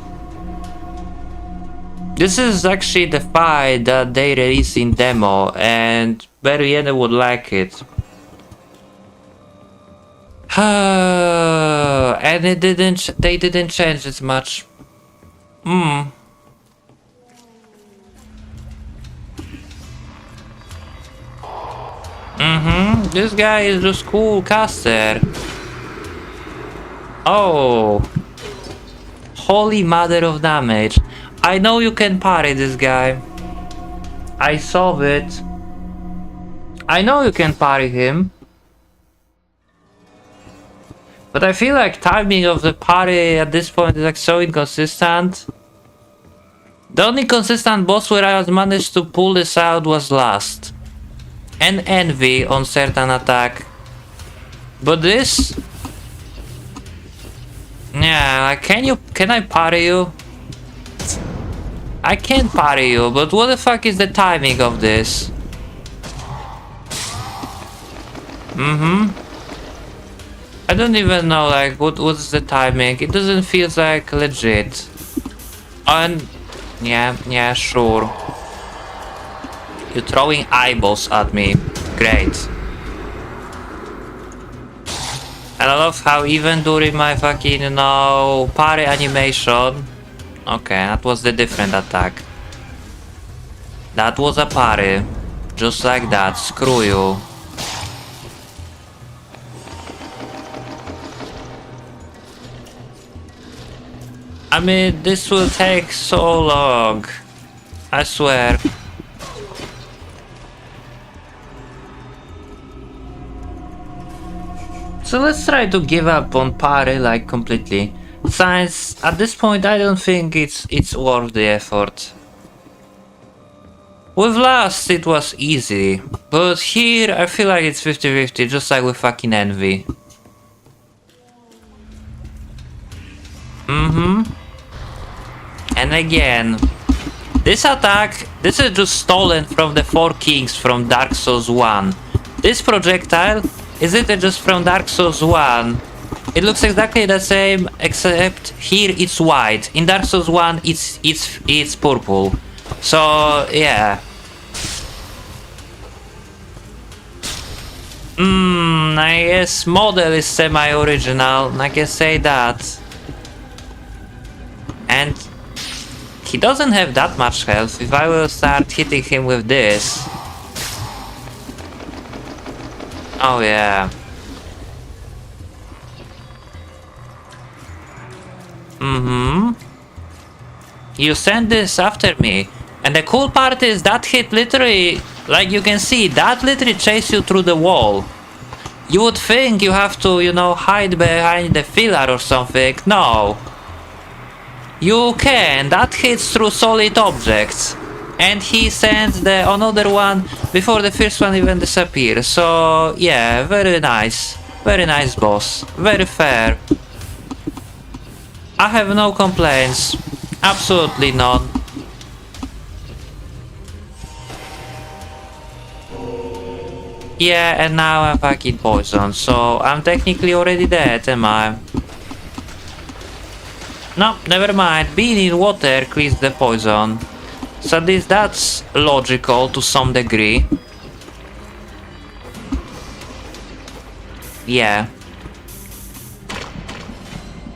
This is actually the fight that they released in demo, and Barriere would like it. And they didn't change it much. This guy is just cool caster. Oh, holy mother of damage. I know you can parry this guy. I saw it. I know you can parry him. But I feel like timing of the parry at this point is like so inconsistent. The only consistent boss where I managed to pull this out was Last. And Envy on certain attack. But this... Yeah, like can I parry you? I can parry you, but what the fuck is the timing of this? I don't even know, like, what's the timing? It doesn't feel like legit. And yeah, sure. You're throwing eyeballs at me. Great. And I love how even during my fucking, you know, parry animation. Okay, that was the different attack. That was a parry. Just like that. Screw you. I mean, this will take so long. I swear. So let's try to give up on parry like completely. Since at this point I don't think it's worth the effort. With last it was easy, but here I feel like it's 50-50, just like with fucking Envy. And again, this attack, this is just stolen from the Four Kings from Dark Souls 1. This projectile is literally just from Dark Souls 1. It looks exactly the same, except here it's white. In Dark Souls 1 it's purple. So yeah. I guess model is semi-original, I can say that. And he doesn't have that much health. If I will start hitting him with this. Oh yeah. You send this after me. And the cool part is that hit literally, like you can see, that literally chased you through the wall. You would think you have to, you know, hide behind the pillar or something. No. You can. That hits through solid objects. And he sends the another one before the first one even disappears. So yeah, very nice. Very nice boss. Very fair. I have no complaints. Absolutely none. Yeah, and now I'm fucking poisoned, so I'm technically already dead, am I? No, never mind. Being in water clears the poison. So that's logical to some degree. Yeah.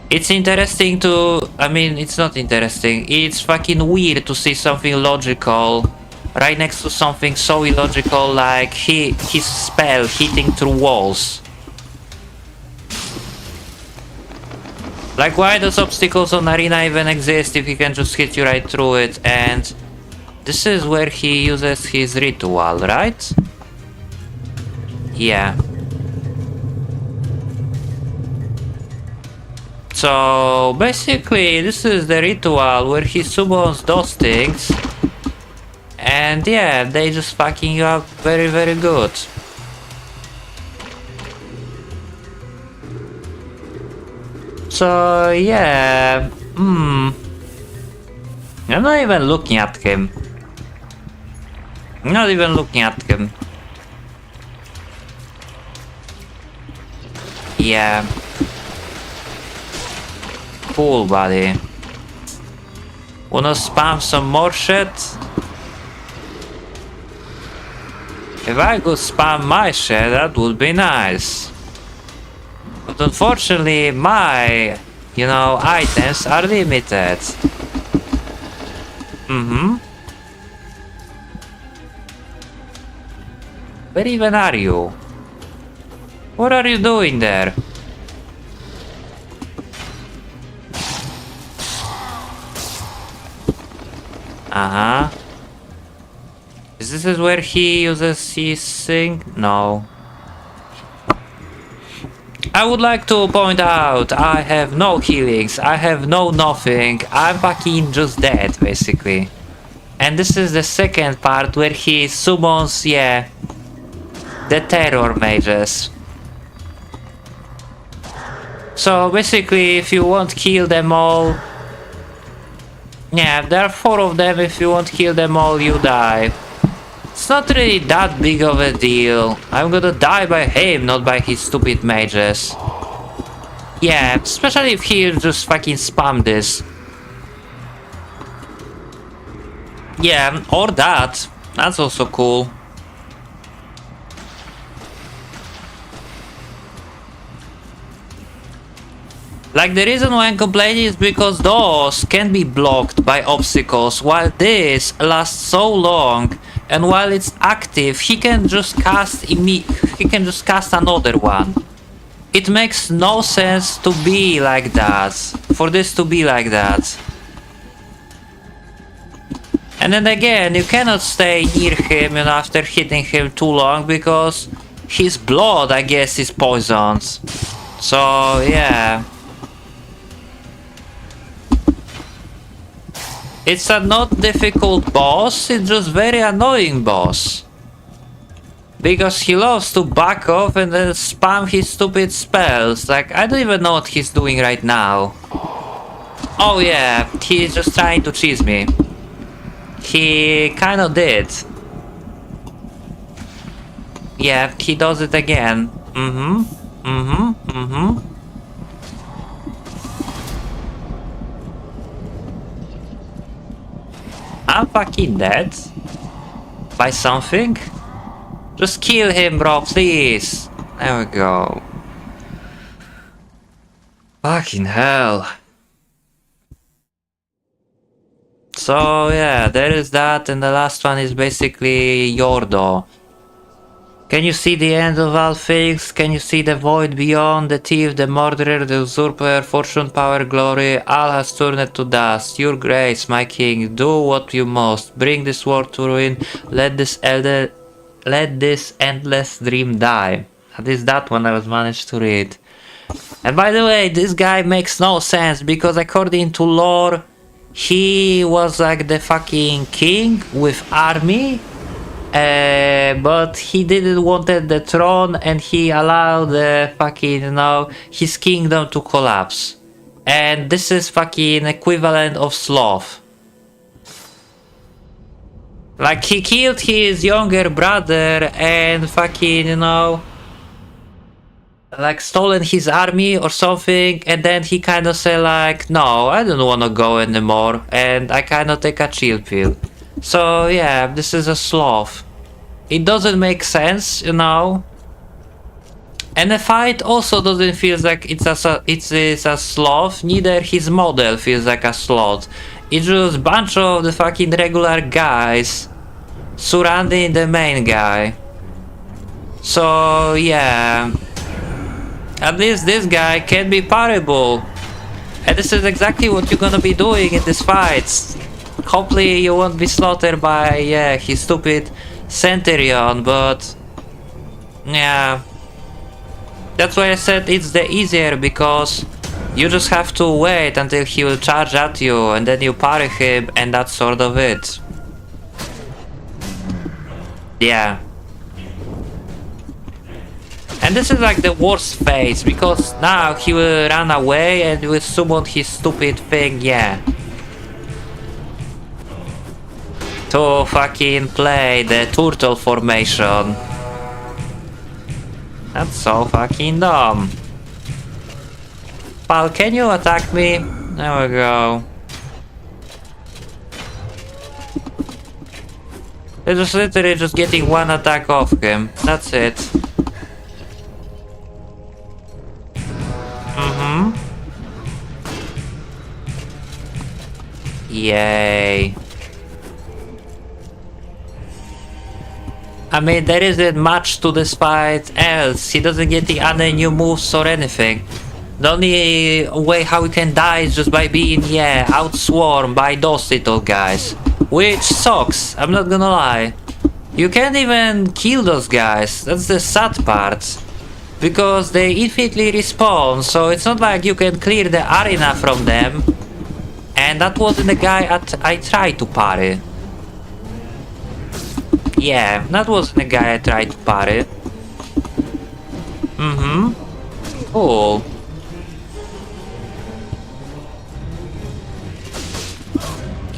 It's interesting to... I mean, it's not interesting. It's fucking weird to see something logical right next to something so illogical like his spell hitting through walls. Like, why does obstacles on arena even exist if he can just hit you right through it? And this is where he uses his ritual, right? Yeah. So basically this is the ritual where he summons those things. And yeah, they just fucking you up very, very good. So yeah, I'm not even looking at him. Not even looking at him. Yeah. Cool, buddy. Wanna spam some more shit? If I could spam my shit, that would be nice. But unfortunately, my, you know, items are limited. Where even are you? What are you doing there? Is this where he uses his thing? No. I would like to point out, I have no healings, I have no nothing, I'm fucking just dead, basically. And this is the second part where he summons, yeah, the terror mages. So basically, if you won't kill them all, Yeah, there are 4 of them. If you won't kill them all, you die. It's not really that big of a deal. I'm gonna die by him, not by his stupid mages. Yeah, especially if he'll just fucking spam this. Yeah, or that. That's also cool. Like, the reason why I'm complaining is because those can be blocked by obstacles, while this lasts so long, and while it's active, he can just cast another one. It makes no sense to be like that, for this to be like that. And then again, you cannot stay near him, you know, after hitting him too long, because his blood, I guess, is poisoned. So, yeah. It's a not difficult boss, it's just very annoying boss. Because he loves to back off and then spam his stupid spells. Like, I don't even know what he's doing right now. Oh yeah, he's just trying to cheese me. He kinda did. Yeah, he does it again. I'm fucking dead. By something? Just kill him, bro, please. There we go. Fucking hell. So yeah, there is that, and the last one is basically Yordo. Can you see the end of all things? Can you see the void beyond? The thief, the murderer, the usurper, fortune, power, glory, all has turned to dust. Your grace, my king, do what you must. Bring this world to ruin. Let this endless dream die. At least that one I was managed to read. And by the way, this guy makes no sense, because according to lore, he was like the fucking king with army. But he didn't wanted the throne, and he allowed the fucking, you know, his kingdom to collapse. And this is fucking equivalent of sloth. Like, he killed his younger brother and fucking, you know, like stolen his army or something, and then he kind of said like, no, I don't want to go anymore, and I kind of take a chill pill. So yeah, this is a sloth. It doesn't make sense, you know. And the fight also doesn't feel like it is a sloth. Neither his model feels like a sloth. It's just a bunch of the fucking regular guys surrounding the main guy. So yeah, at least this guy can be parable. And this is exactly what you're gonna be doing in these fights. Hopefully you won't be slaughtered by, yeah, his stupid Centurion, but yeah. That's why I said it's the easier, because you just have to wait until he will charge at you, and then you parry him, and that's sort of it. Yeah. And this is like the worst phase, because now he will run away and will summon his stupid thing, yeah. To fucking play the turtle formation. That's so fucking dumb. Pal, can you attack me? There we go. They're just literally just getting one attack off him. That's it. Yay. I mean, there isn't much to this fight else. He doesn't get any new moves or anything. The only way how he can die is just by being, yeah, outswarmed by those little guys. Which sucks, I'm not gonna lie. You can't even kill those guys, that's the sad part. Because they infinitely respawn, so it's not like you can clear the arena from them. And that wasn't the guy I tried to parry. Yeah, that wasn't the guy I tried to parry. Cool.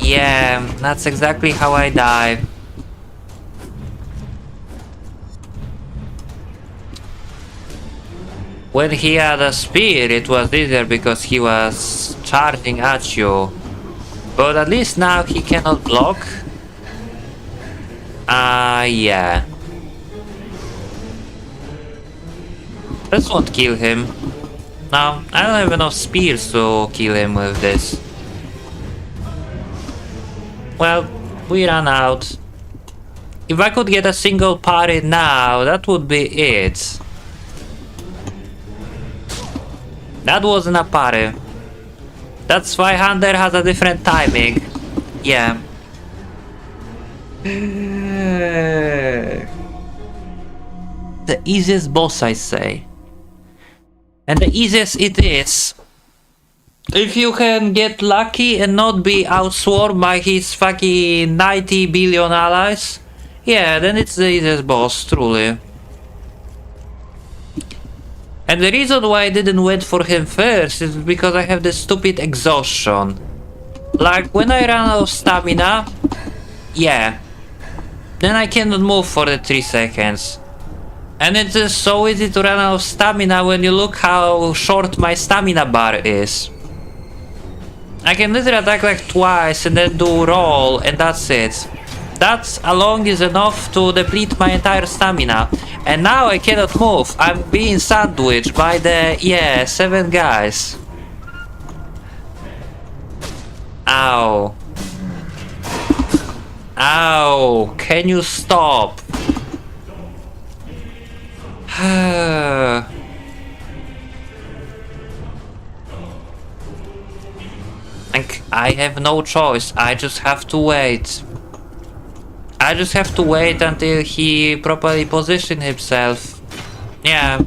Yeah, that's exactly how I die. When he had a spear, it was easier because he was charging at you. But at least now he cannot block. Yeah. This won't kill him. No, I don't have enough spears to kill him with this. Well, we ran out. If I could get a single parry now, that would be it. That wasn't a parry. That's why Hunter has a different timing. Yeah. The easiest boss, I say. And the easiest it is. If you can get lucky and not be outsworn by his fucking 90 billion allies, yeah, then it's the easiest boss, truly. And the reason why I didn't wait for him first is because I have this stupid exhaustion. Like, when I run out of stamina, yeah, then I cannot move for the 3 seconds. And it is so easy to run out of stamina when you look how short my stamina bar is. I can literally attack like twice and then do roll, and that's it. That's alone is enough to deplete my entire stamina. And now I cannot move. I'm being sandwiched by the, yeah, 7 guys. Ow. Ow. Can you stop? I have no choice. I just have to wait. I just have to wait until he properly positions himself. Yeah,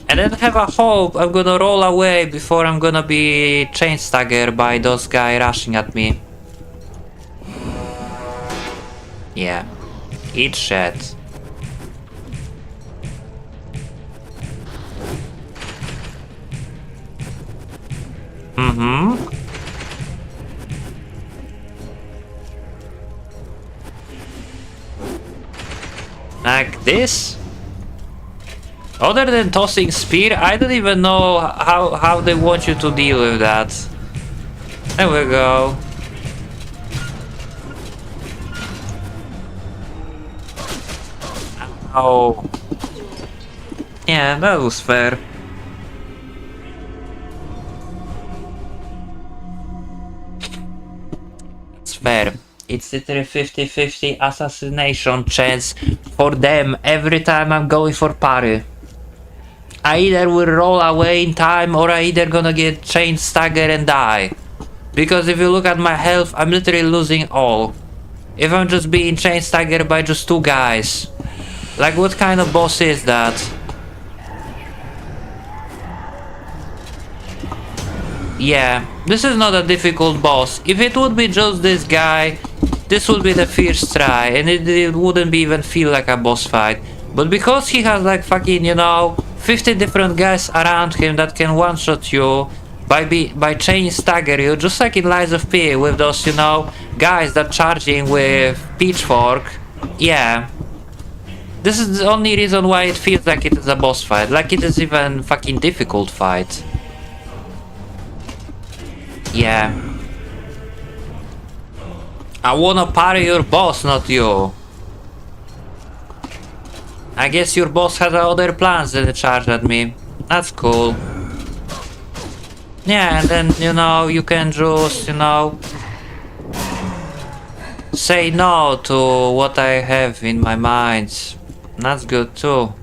and then have a hope I'm gonna roll away before I'm gonna be chain staggered by those guys rushing at me. Yeah, eat shit. Mm-hmm. Like this? Other than tossing spear, I don't even know how they want you to deal with that. There we go. Oh. Yeah, that was fair. It's fair. It's literally 50-50 assassination chance for them every time I'm going for parry. I either will roll away in time or I either gonna get chain stagger and die. Because if you look at my health, I'm literally losing all. If I'm just being chain staggered by just 2 guys. Like, what kind of boss is that? Yeah, this is not a difficult boss. If it would be just this guy, this would be the first try and it wouldn't even feel like a boss fight. But because he has like fucking, you know, 50 different guys around him that can one-shot you by chain stagger you, just like in Lies of P with those, you know, guys that charging with pitchfork. Yeah. This is the only reason why it feels like it is a boss fight, like it is even fucking difficult fight. Yeah. I wanna parry your boss, not you. I guess your boss has other plans than to charge at me. That's cool. Yeah, and then, you know, you can just, you know, say no to what I have in my mind. That's good too.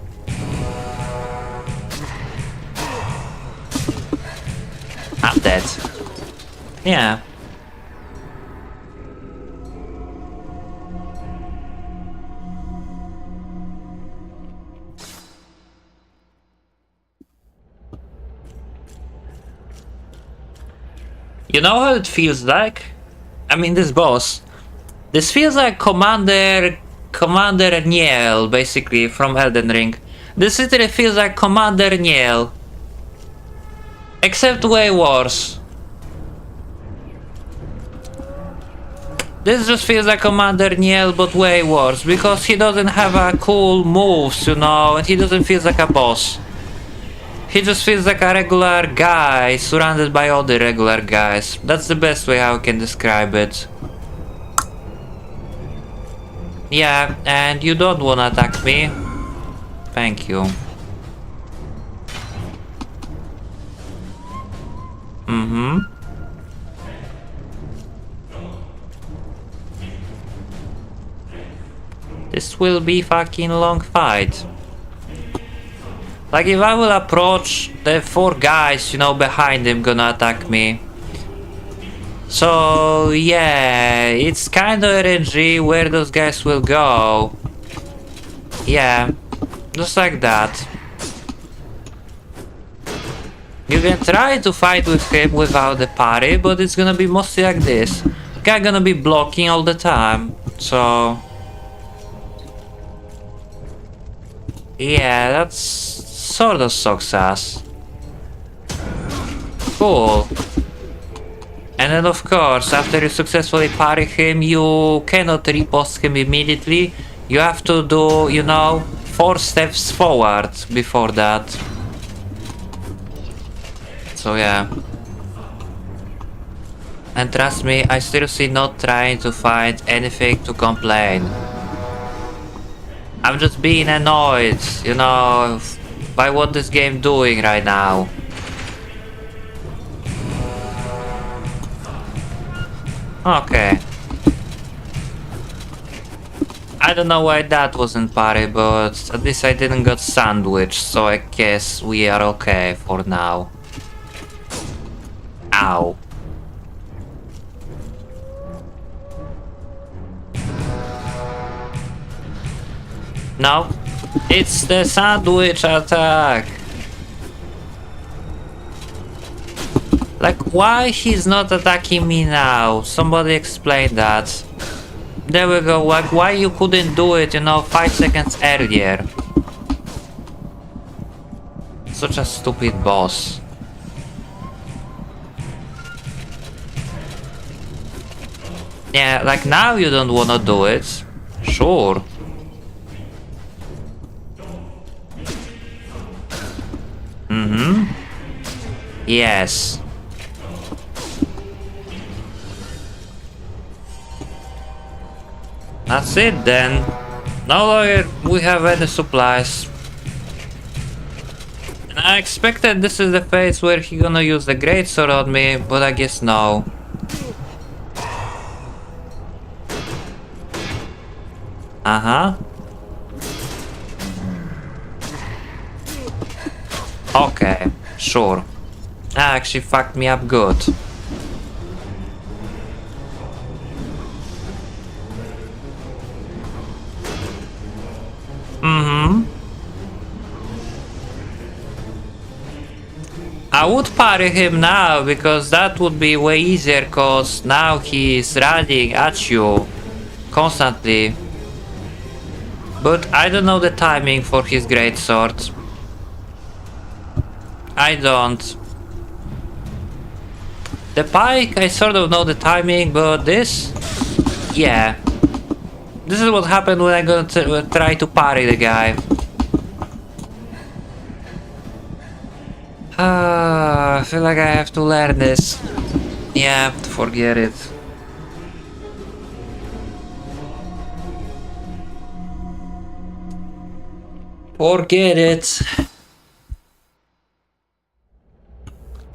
I'm dead. Yeah. You know how it feels like? I mean, this boss. This feels like Commander Niel, basically, from Elden Ring. This literally feels like Commander Niel. Except way worse. This just feels like Commander Niel, but way worse, because he doesn't have a cool moves, you know, and he doesn't feel like a boss. He just feels like a regular guy, surrounded by other regular guys. That's the best way how I can describe it. Yeah, and you don't wanna attack me. Thank you. Mm-hmm. This will be fucking long fight. Like if I will approach the 4 guys, you know, behind him gonna attack me. So yeah, it's kinda RNG where those guys will go. Yeah, just like that. You can try to fight with him without the parry, but it's gonna be mostly like this. Guy gonna be blocking all the time, so... yeah, that's sort of sucks ass. Cool. And then of course, after you successfully parry him, you cannot riposte him immediately. You have to do, you know, 4 steps forward before that. So yeah. And trust me, I seriously not trying to find anything to complain. I'm just being annoyed, you know, by what this game doing right now. Okay. I don't know why that wasn't parry, but at least I didn't get sandwiched, so I guess we are okay for now. Ow. No, it's the sandwich attack. Like, why he's not attacking me now? Somebody explain that. There we go, like, why you couldn't do it, you know, 5 seconds earlier? Such a stupid boss. Yeah, like, now you don't wanna do it. Sure. Mm-hmm. Yes. That's it then. No longer we have any supplies. And I expected this is the phase where he gonna use the greatsword on me, but I guess no. Uh-huh. Okay, sure. That actually fucked me up good. Mm-hmm. I would parry him now, because that would be way easier, cause now he's running at you constantly. But I don't know the timing for his greatsword. I don't. The pike, I sort of know the timing, but this... yeah. This is what happened when I gonna try to parry the guy. I feel like I have to learn this. Yeah, forget it. Forget it.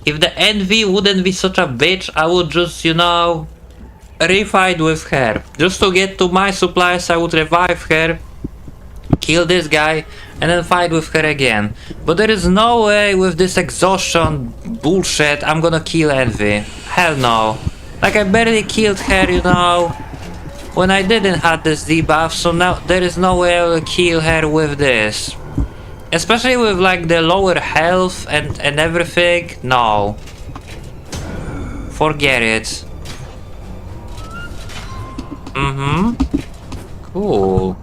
If the envy wouldn't be such a bitch, I would just, you know, refight with her. Just to get to my supplies, I would revive her, kill this guy, and then fight with her again. But there is no way with this exhaustion bullshit I'm gonna kill Envy. Hell no. Like, I barely killed her, you know, when I didn't have this debuff, so now there is no way I will kill her with this. Especially with like the lower health and everything. No. Forget it. Mm-hmm. Cool.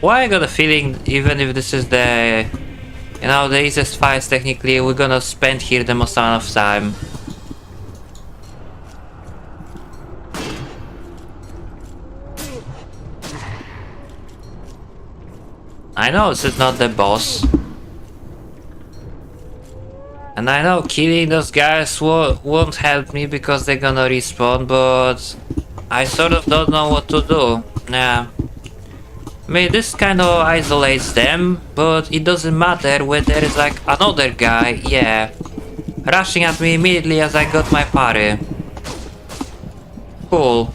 Why I got a feeling, even if this is the, you know, the easiest fights technically, we're gonna spend here the most amount of time. I know this is not the boss. And I know killing those guys won't help me because they're gonna respawn, but I sort of don't know what to do. Yeah. I mean, this kind of isolates them, but it doesn't matter when there is like another guy, yeah, rushing at me immediately as I got my parry. Cool.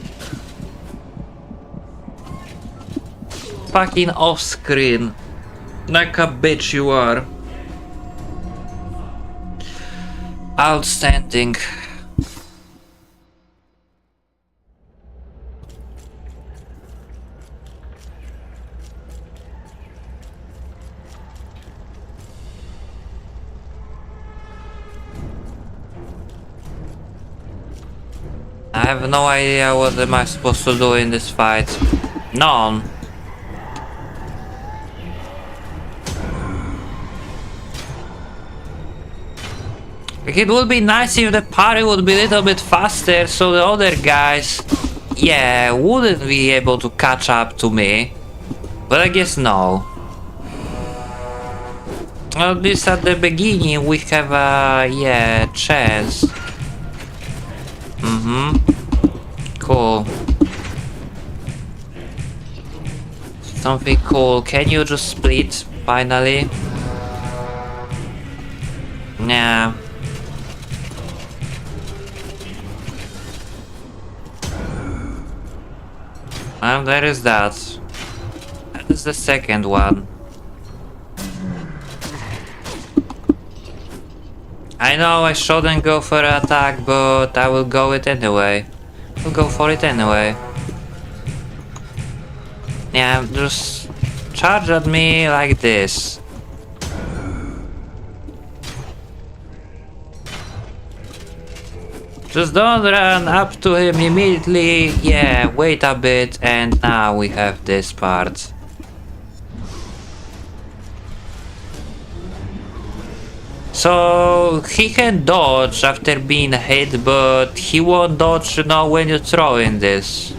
Fucking off screen. Like a bitch you are. Outstanding. I have no idea what am I supposed to do in this fight. None. It would be nice if the parry would be a little bit faster so the other guys, yeah, wouldn't be able to catch up to me. But I guess no. At least at the beginning we have a, yeah, chance. Cool. Something cool. Can you just split, finally? Nah. And there is that. That is the second one. I know I shouldn't go for an attack, but I will go it anyway. I'll go for it anyway. Yeah, just charge at me like this. Just don't run up to him immediately. Yeah, wait a bit, and now we have this part. So he can dodge after being hit, but he won't dodge, you know, when you throw in this.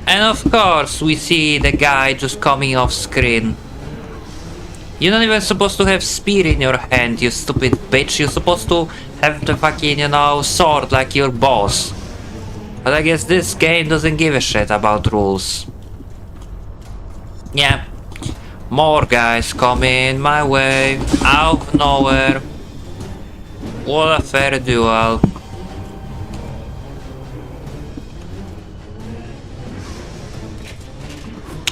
And of course we see the guy just coming off screen. You're not even supposed to have spear in your hand, you stupid bitch. You're supposed to have the fucking, you know, sword like your boss. But I guess this game doesn't give a shit about rules. Yeah. More guys coming my way, out of nowhere. What a fair duel.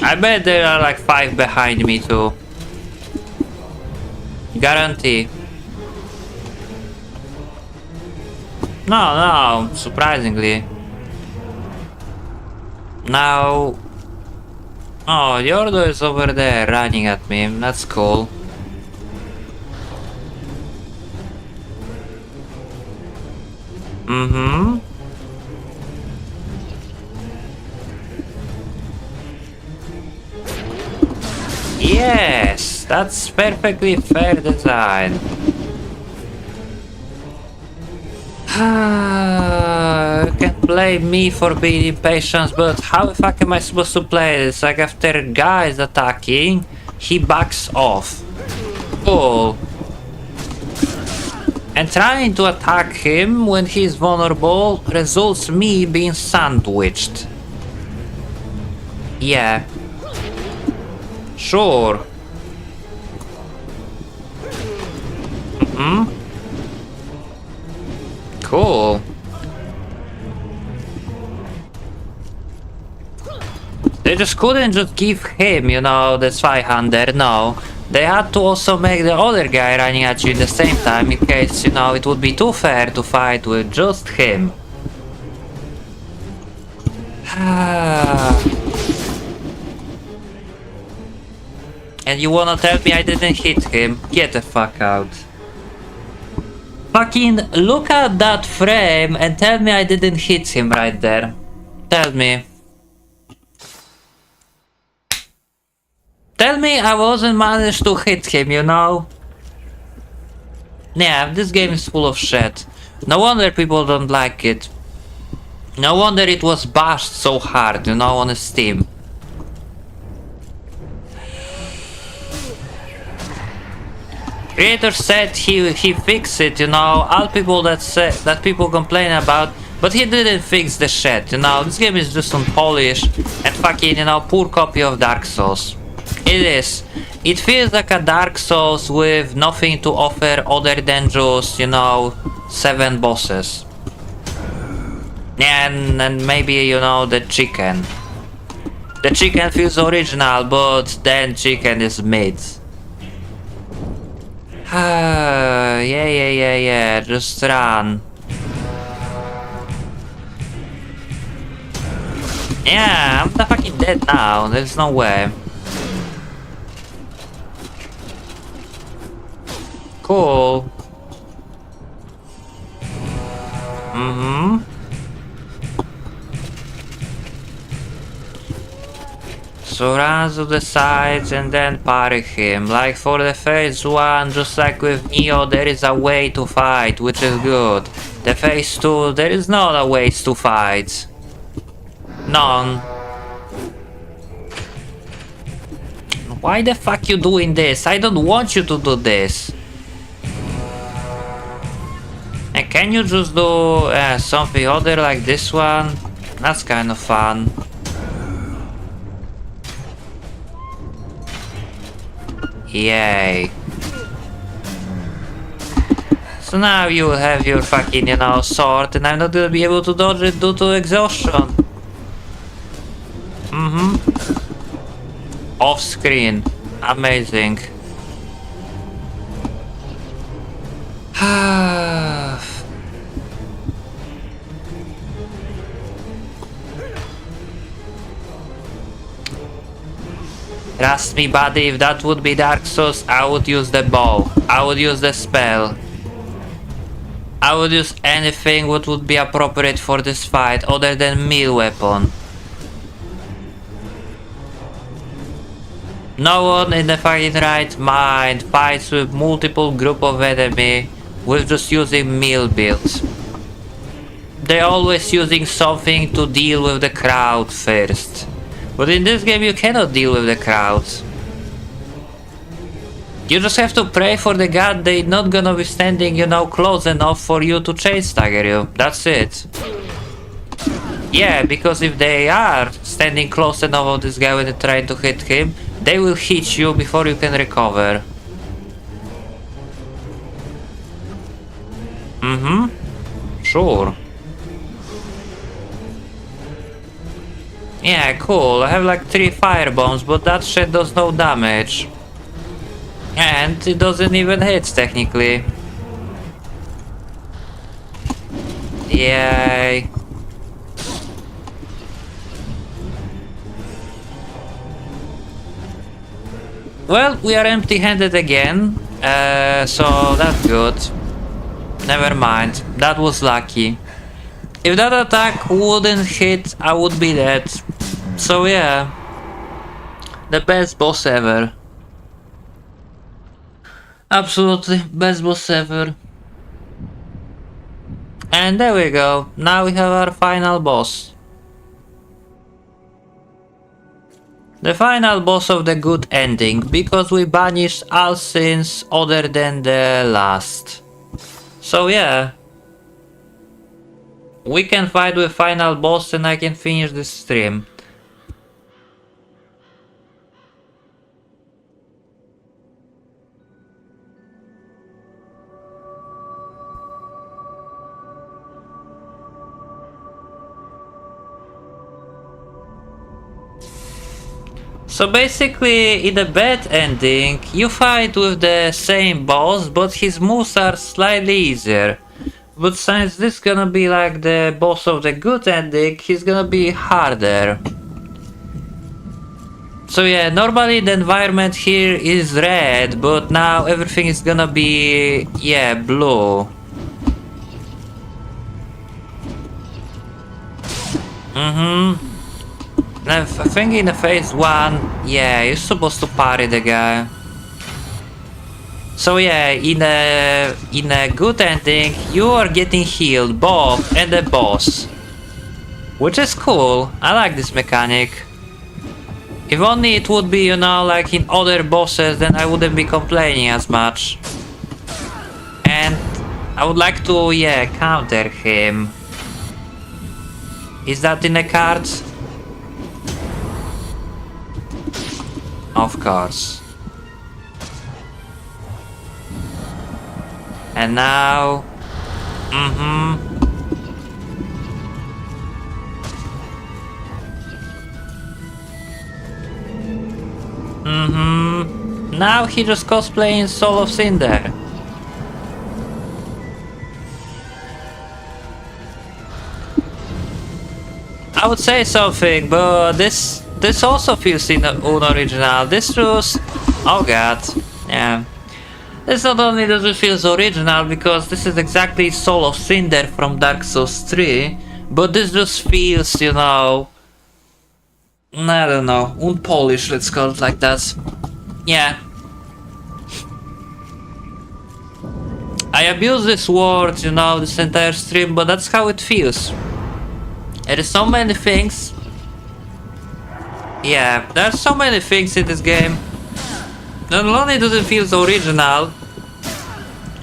I bet there are like 5 behind me too. Guarantee. No, surprisingly. Now... Oh, Yordo is over there running at me, that's cool. Yes, that's perfectly fair design. You can blame me for being impatient, but how the fuck am I supposed to play this? Like, after guys attacking, he backs off. Cool. And trying to attack him when he's vulnerable results me being sandwiched. Yeah. Sure. Cool. They just couldn't just give him, you know, the Zweihander, no. They had to also make the other guy running at you at the same time, in case, you know, it would be too fair to fight with just him. And you wanna tell me I didn't hit him? Get the fuck out. Fucking look at that frame and tell me I didn't hit him right there. Tell me. Tell me I wasn't managed to hit him, you know? Yeah, this game is full of shit. No wonder people don't like it. No wonder it was bashed so hard, you know, on Steam. Creator said he fixed it, you know, all people that people complain about, but he didn't fix the shit, you know, this game is just unpolished and fucking, you know, poor copy of Dark Souls. It is. It feels like a Dark Souls with nothing to offer other than just, you know, 7 bosses. And maybe, you know, the chicken. The chicken feels original, but then chicken is mid. Yeah, just run. Yeah, I'm fucking dead now, there's no way. Cool. So run to the sides and then parry him. Like for the phase 1, just like with Neo, there is a way to fight, which is good. The phase 2, there is not a way to fight. None. Why the fuck you doing this? I don't want you to do this. And can you just do something other like this one? That's kind of fun. Yay. So now you have your fucking, you know, sword and I'm not gonna be able to dodge it due to exhaustion. Off screen. Amazing. Trust me, buddy, if that would be Dark Souls, I would use the bow. I would use the spell. I would use anything what would be appropriate for this fight other than melee weapon. No one in the fucking right mind fights with multiple group of enemy with just using melee builds. They're always using something to deal with the crowd first. But in this game you cannot deal with the crowds. You just have to pray for the god they're not gonna be standing, you know, close enough for you to chase stagger you. That's it. Yeah, because if they are standing close enough of this guy when they try to hit him, they will hit you before you can recover. Sure. Yeah, cool. I have like 3 fire bombs, but that shit does no damage. And it doesn't even hit, technically. Yay. Well, we are empty-handed again, so that's good. Never mind, that was lucky. If that attack wouldn't hit, I would be dead. So yeah, the best boss ever. Absolutely, best boss ever. And there we go, now we have our final boss. The final boss of the good ending, because we banished all sins other than the last. So yeah. We can fight with final boss and I can finish this stream. So basically, in the bad ending, you fight with the same boss, but his moves are slightly easier. But since this is gonna be like the boss of the good ending, he's gonna be harder. So yeah, normally the environment here is red, but now everything is gonna be, yeah, blue. I think in the phase 1, yeah, you're supposed to parry the guy. So yeah, in a good ending, you are getting healed both and the boss. Which is cool, I like this mechanic. If only it would be, you know, like in other bosses, then I wouldn't be complaining as much. And I would like to, yeah, counter him. Is that in the cards? Of course. And now... Now he just cosplaying Soul of Cinder. I would say something, but this also feels unoriginal. This was... oh god, yeah. This not only does it feel original, because this is exactly Soul of Cinder from Dark Souls 3, but this just feels, you know... I don't know, unpolished, let's call it like that. Yeah. I abuse this word, you know, this entire stream, but that's how it feels. There is so many things. Yeah, there's so many things in this game. Not only does it feel original,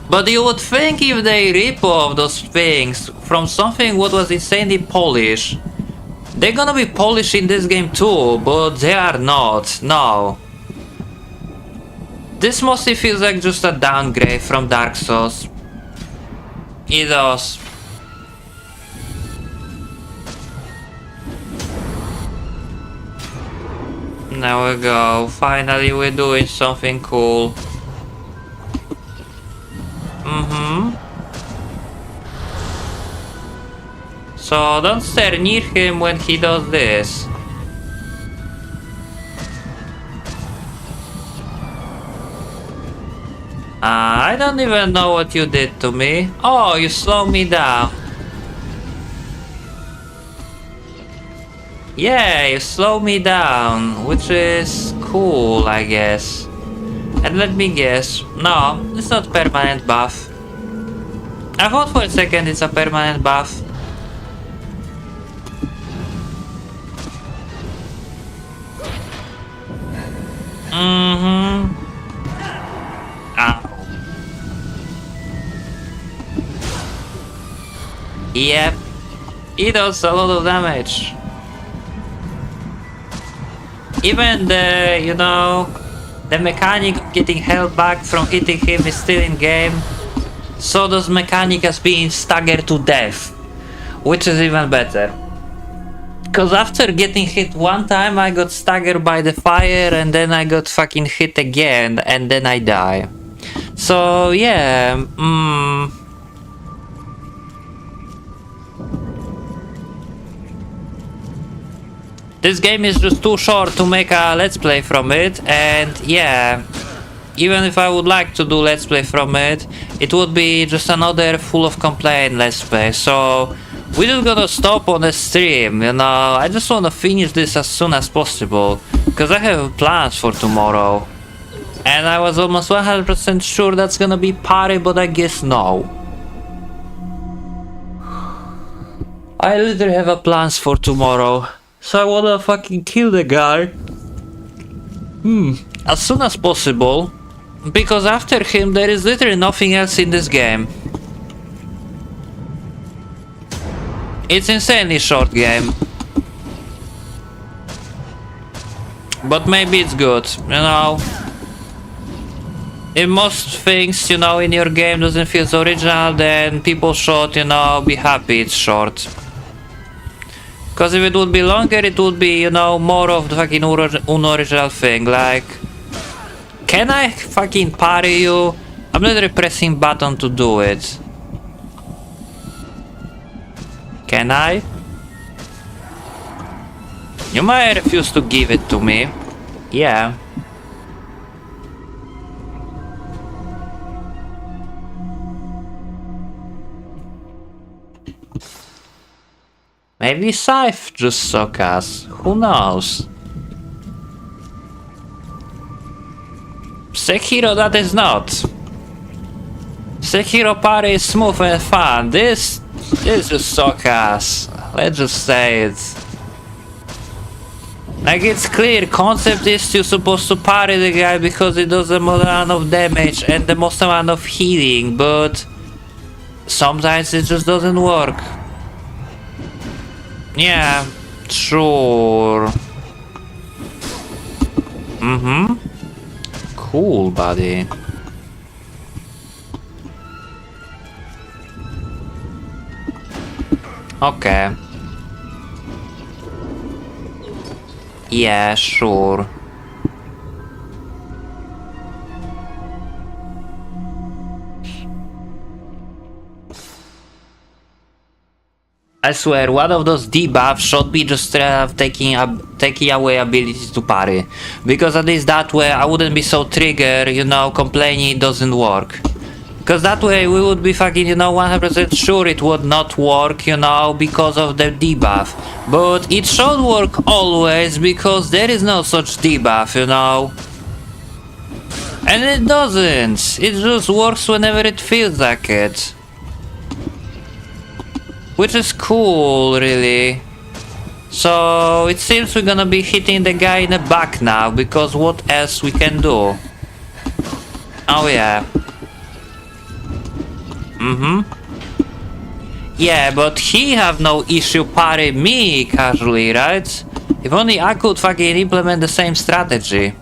but you would think if they rip off those things from something what was insanely polished, they're gonna be polished in this game too, but they are not, no. This mostly feels like just a downgrade from Dark Souls. It does. There we go, finally we're doing something cool. So don't stare near him when he does this. I don't even know what you did to me. Oh, you slowed me down. Yeah, you slowed me down, which is cool, I guess. And let me guess, no, it's not permanent buff. I thought for a second it's a permanent buff. Ow. Yep, it does a lot of damage. Even the, you know, the mechanic of getting held back from hitting him is still in game. So does mechanic as being staggered to death, which is even better. Cause after getting hit one time I got staggered by the fire and then I got fucking hit again and then I die. So yeah, this game is just too short to make a let's play from it, and yeah, even if I would like to do let's play from it, it would be just another full of complaint let's play, so we're just gonna stop on the stream, you know. I just wanna finish this as soon as possible, because I have plans for tomorrow. And I was almost 100% sure that's gonna be party, but I guess no. I literally have a plans for tomorrow. So I wanna fucking kill the guy. As soon as possible. Because after him there is literally nothing else in this game. It's insanely short game. But maybe it's good, you know. If most things, you know, in your game doesn't feel so original, then people should, you know, be happy it's short. Because if it would be longer, it would be, you know, more of the fucking unoriginal thing, like... Can I fucking parry you? I'm literally pressing button to do it. Can I? You might refuse to give it to me. Yeah. Maybe Scythe just suck us. Who knows? Sekiro, that is not. Sekiro party is smooth and fun. This just suck ass. Let's just say it. Like, it's clear, concept is you're supposed to parry the guy because it does the most amount of damage and the most amount of healing, but sometimes it just doesn't work. Yeah, sure. Cool, buddy. Okay. Yeah, sure. I swear, one of those debuffs should be just taking away ability to parry. Because at least that way I wouldn't be so triggered, you know, complaining it doesn't work. Because that way we would be fucking, you know, 100% sure it would not work, you know, because of the debuff. But it should work always, because there is no such debuff, you know. And it doesn't. It just works whenever it feels like it. Which is cool, really. So it seems we're gonna be hitting the guy in the back now, because what else we can do? Oh yeah. Yeah, but he have no issue parry me casually, right? If only I could fucking implement the same strategy.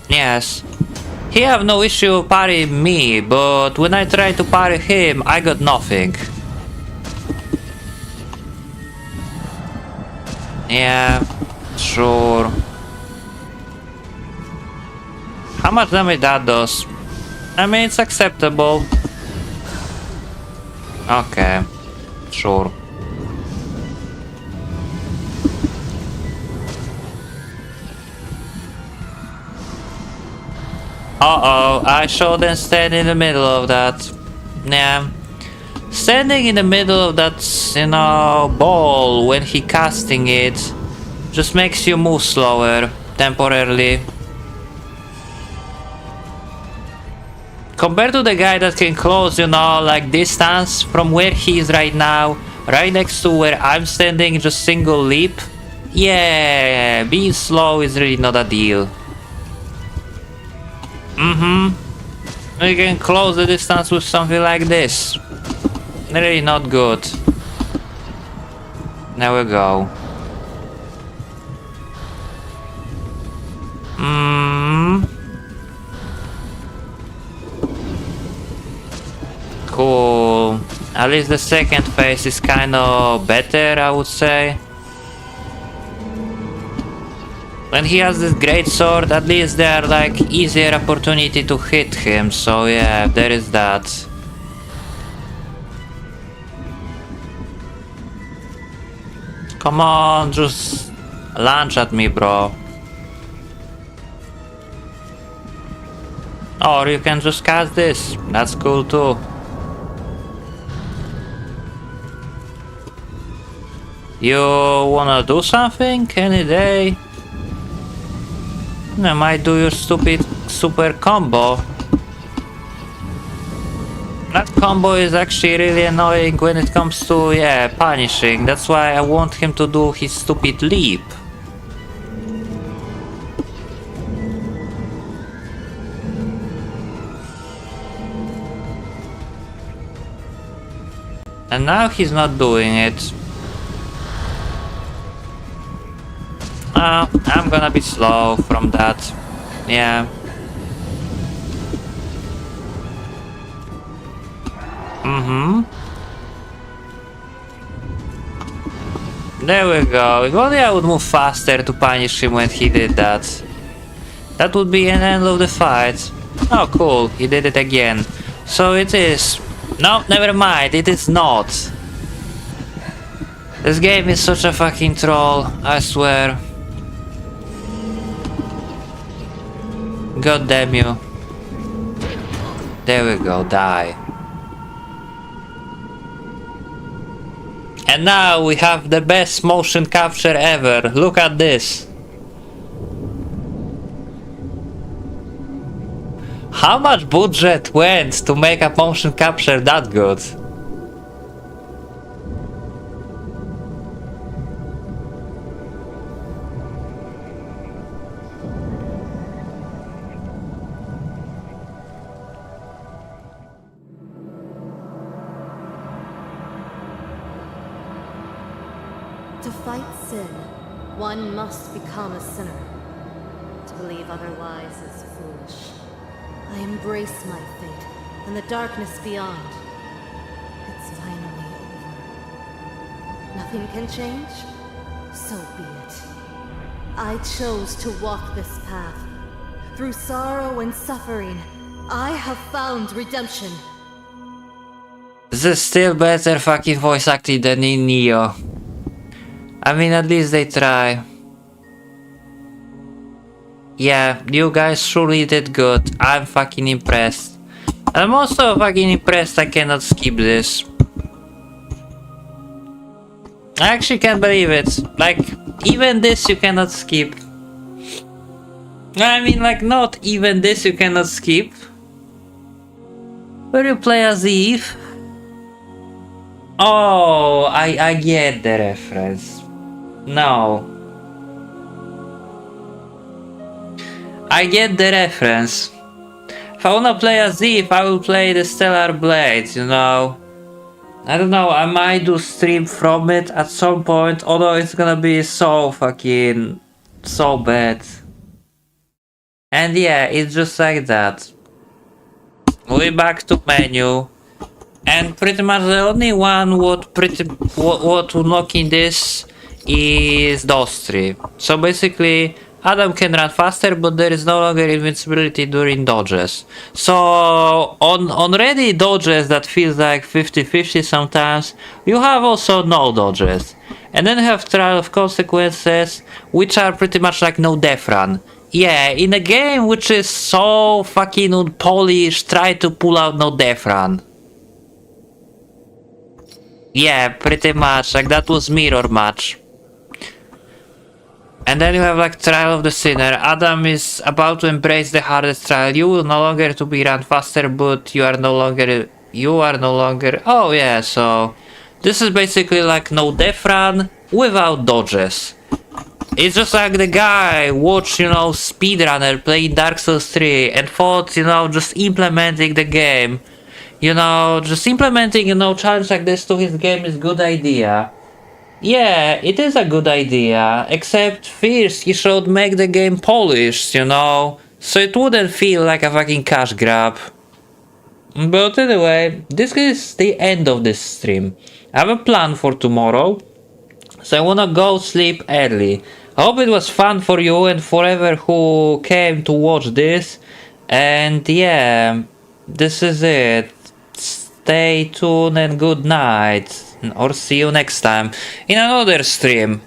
Yes. He have no issue parry me, but when I try to parry him, I got nothing. Yeah, sure. How much damage that does? I mean, it's acceptable. Okay, sure. Uh-oh, I shouldn't stand in the middle of that. Yeah. Standing in the middle of that, you know, ball when he casting it just makes you move slower, temporarily. Compared to the guy that can close, you know, like distance from where he is right now, right next to where I'm standing, just single leap. Yeah, being slow is really not a deal. We can close the distance with something like this. Really not good. There we go. Cool. At least the second phase is kinda better, I would say. When he has this great sword, at least there are like easier opportunity to hit him, so yeah, there is that. Come on, just launch at me, bro. Or you can just cast this, that's cool too. You wanna do something any day? I might do your stupid super combo. That combo is actually really annoying when it comes to, yeah, punishing. That's why I want him to do his stupid leap. And now he's not doing it. I'm gonna be slow from that. Yeah. There we go. If only I would move faster to punish him when he did that. That would be an end of the fight. Oh cool, he did it again. So it is. No, never mind, it is not. This game is such a fucking troll, I swear. God damn you. There we go, die. And now we have the best motion capture ever. Look at this. How much budget went to make a motion capture that good? To fight sin, one must become a sinner. To believe otherwise is foolish. I embrace my fate and the darkness beyond. It's finally over. Nothing can change? So be it. I chose to walk this path. Through sorrow and suffering, I have found redemption. This is still better fucking voice acting than in Neo. I mean, at least they try. Yeah, you guys truly did good. I'm fucking impressed. I'm also fucking impressed I cannot skip this. I actually can't believe it. Like, even this you cannot skip. I mean, like, not even this you cannot skip. Where you play as Eve? Oh, I get the reference. No. I get the reference. If I wanna play as Eve, I will play the Stellar Blades, you know. I don't know, I might do stream from it at some point, although it's gonna be so fucking... so bad. And yeah, it's just like that. We're back to menu. And pretty much the only one what unlocking this is those three. So basically Adam can run faster, but there is no longer invincibility during dodges. So on ready dodges that feels like 50-50 sometimes, you have also no dodges. And then you have Trial of Consequences, which are pretty much like no death run. Yeah, in a game which is so fucking unpolished, try to pull out no death run. Yeah, pretty much, like that was mirror match. And then you have like Trial of the Sinner. Adam is about to embrace the hardest trial. You will no longer to be run faster, but you are no longer... Oh yeah, so... This is basically like no death run without dodges. It's just like the guy watched, you know, speedrunner playing Dark Souls 3 and thought, you know, just implementing the game. You know, just implementing, you know, challenge like this to his game is good idea. Yeah, it is a good idea, except first he should make the game polished, you know, so it wouldn't feel like a fucking cash grab. But anyway, this is the end of this stream. I have a plan for tomorrow, so I wanna go sleep early. I hope it was fun for you and forever who came to watch this, and yeah, this is it. Stay tuned and good night. Or see you next time in another stream.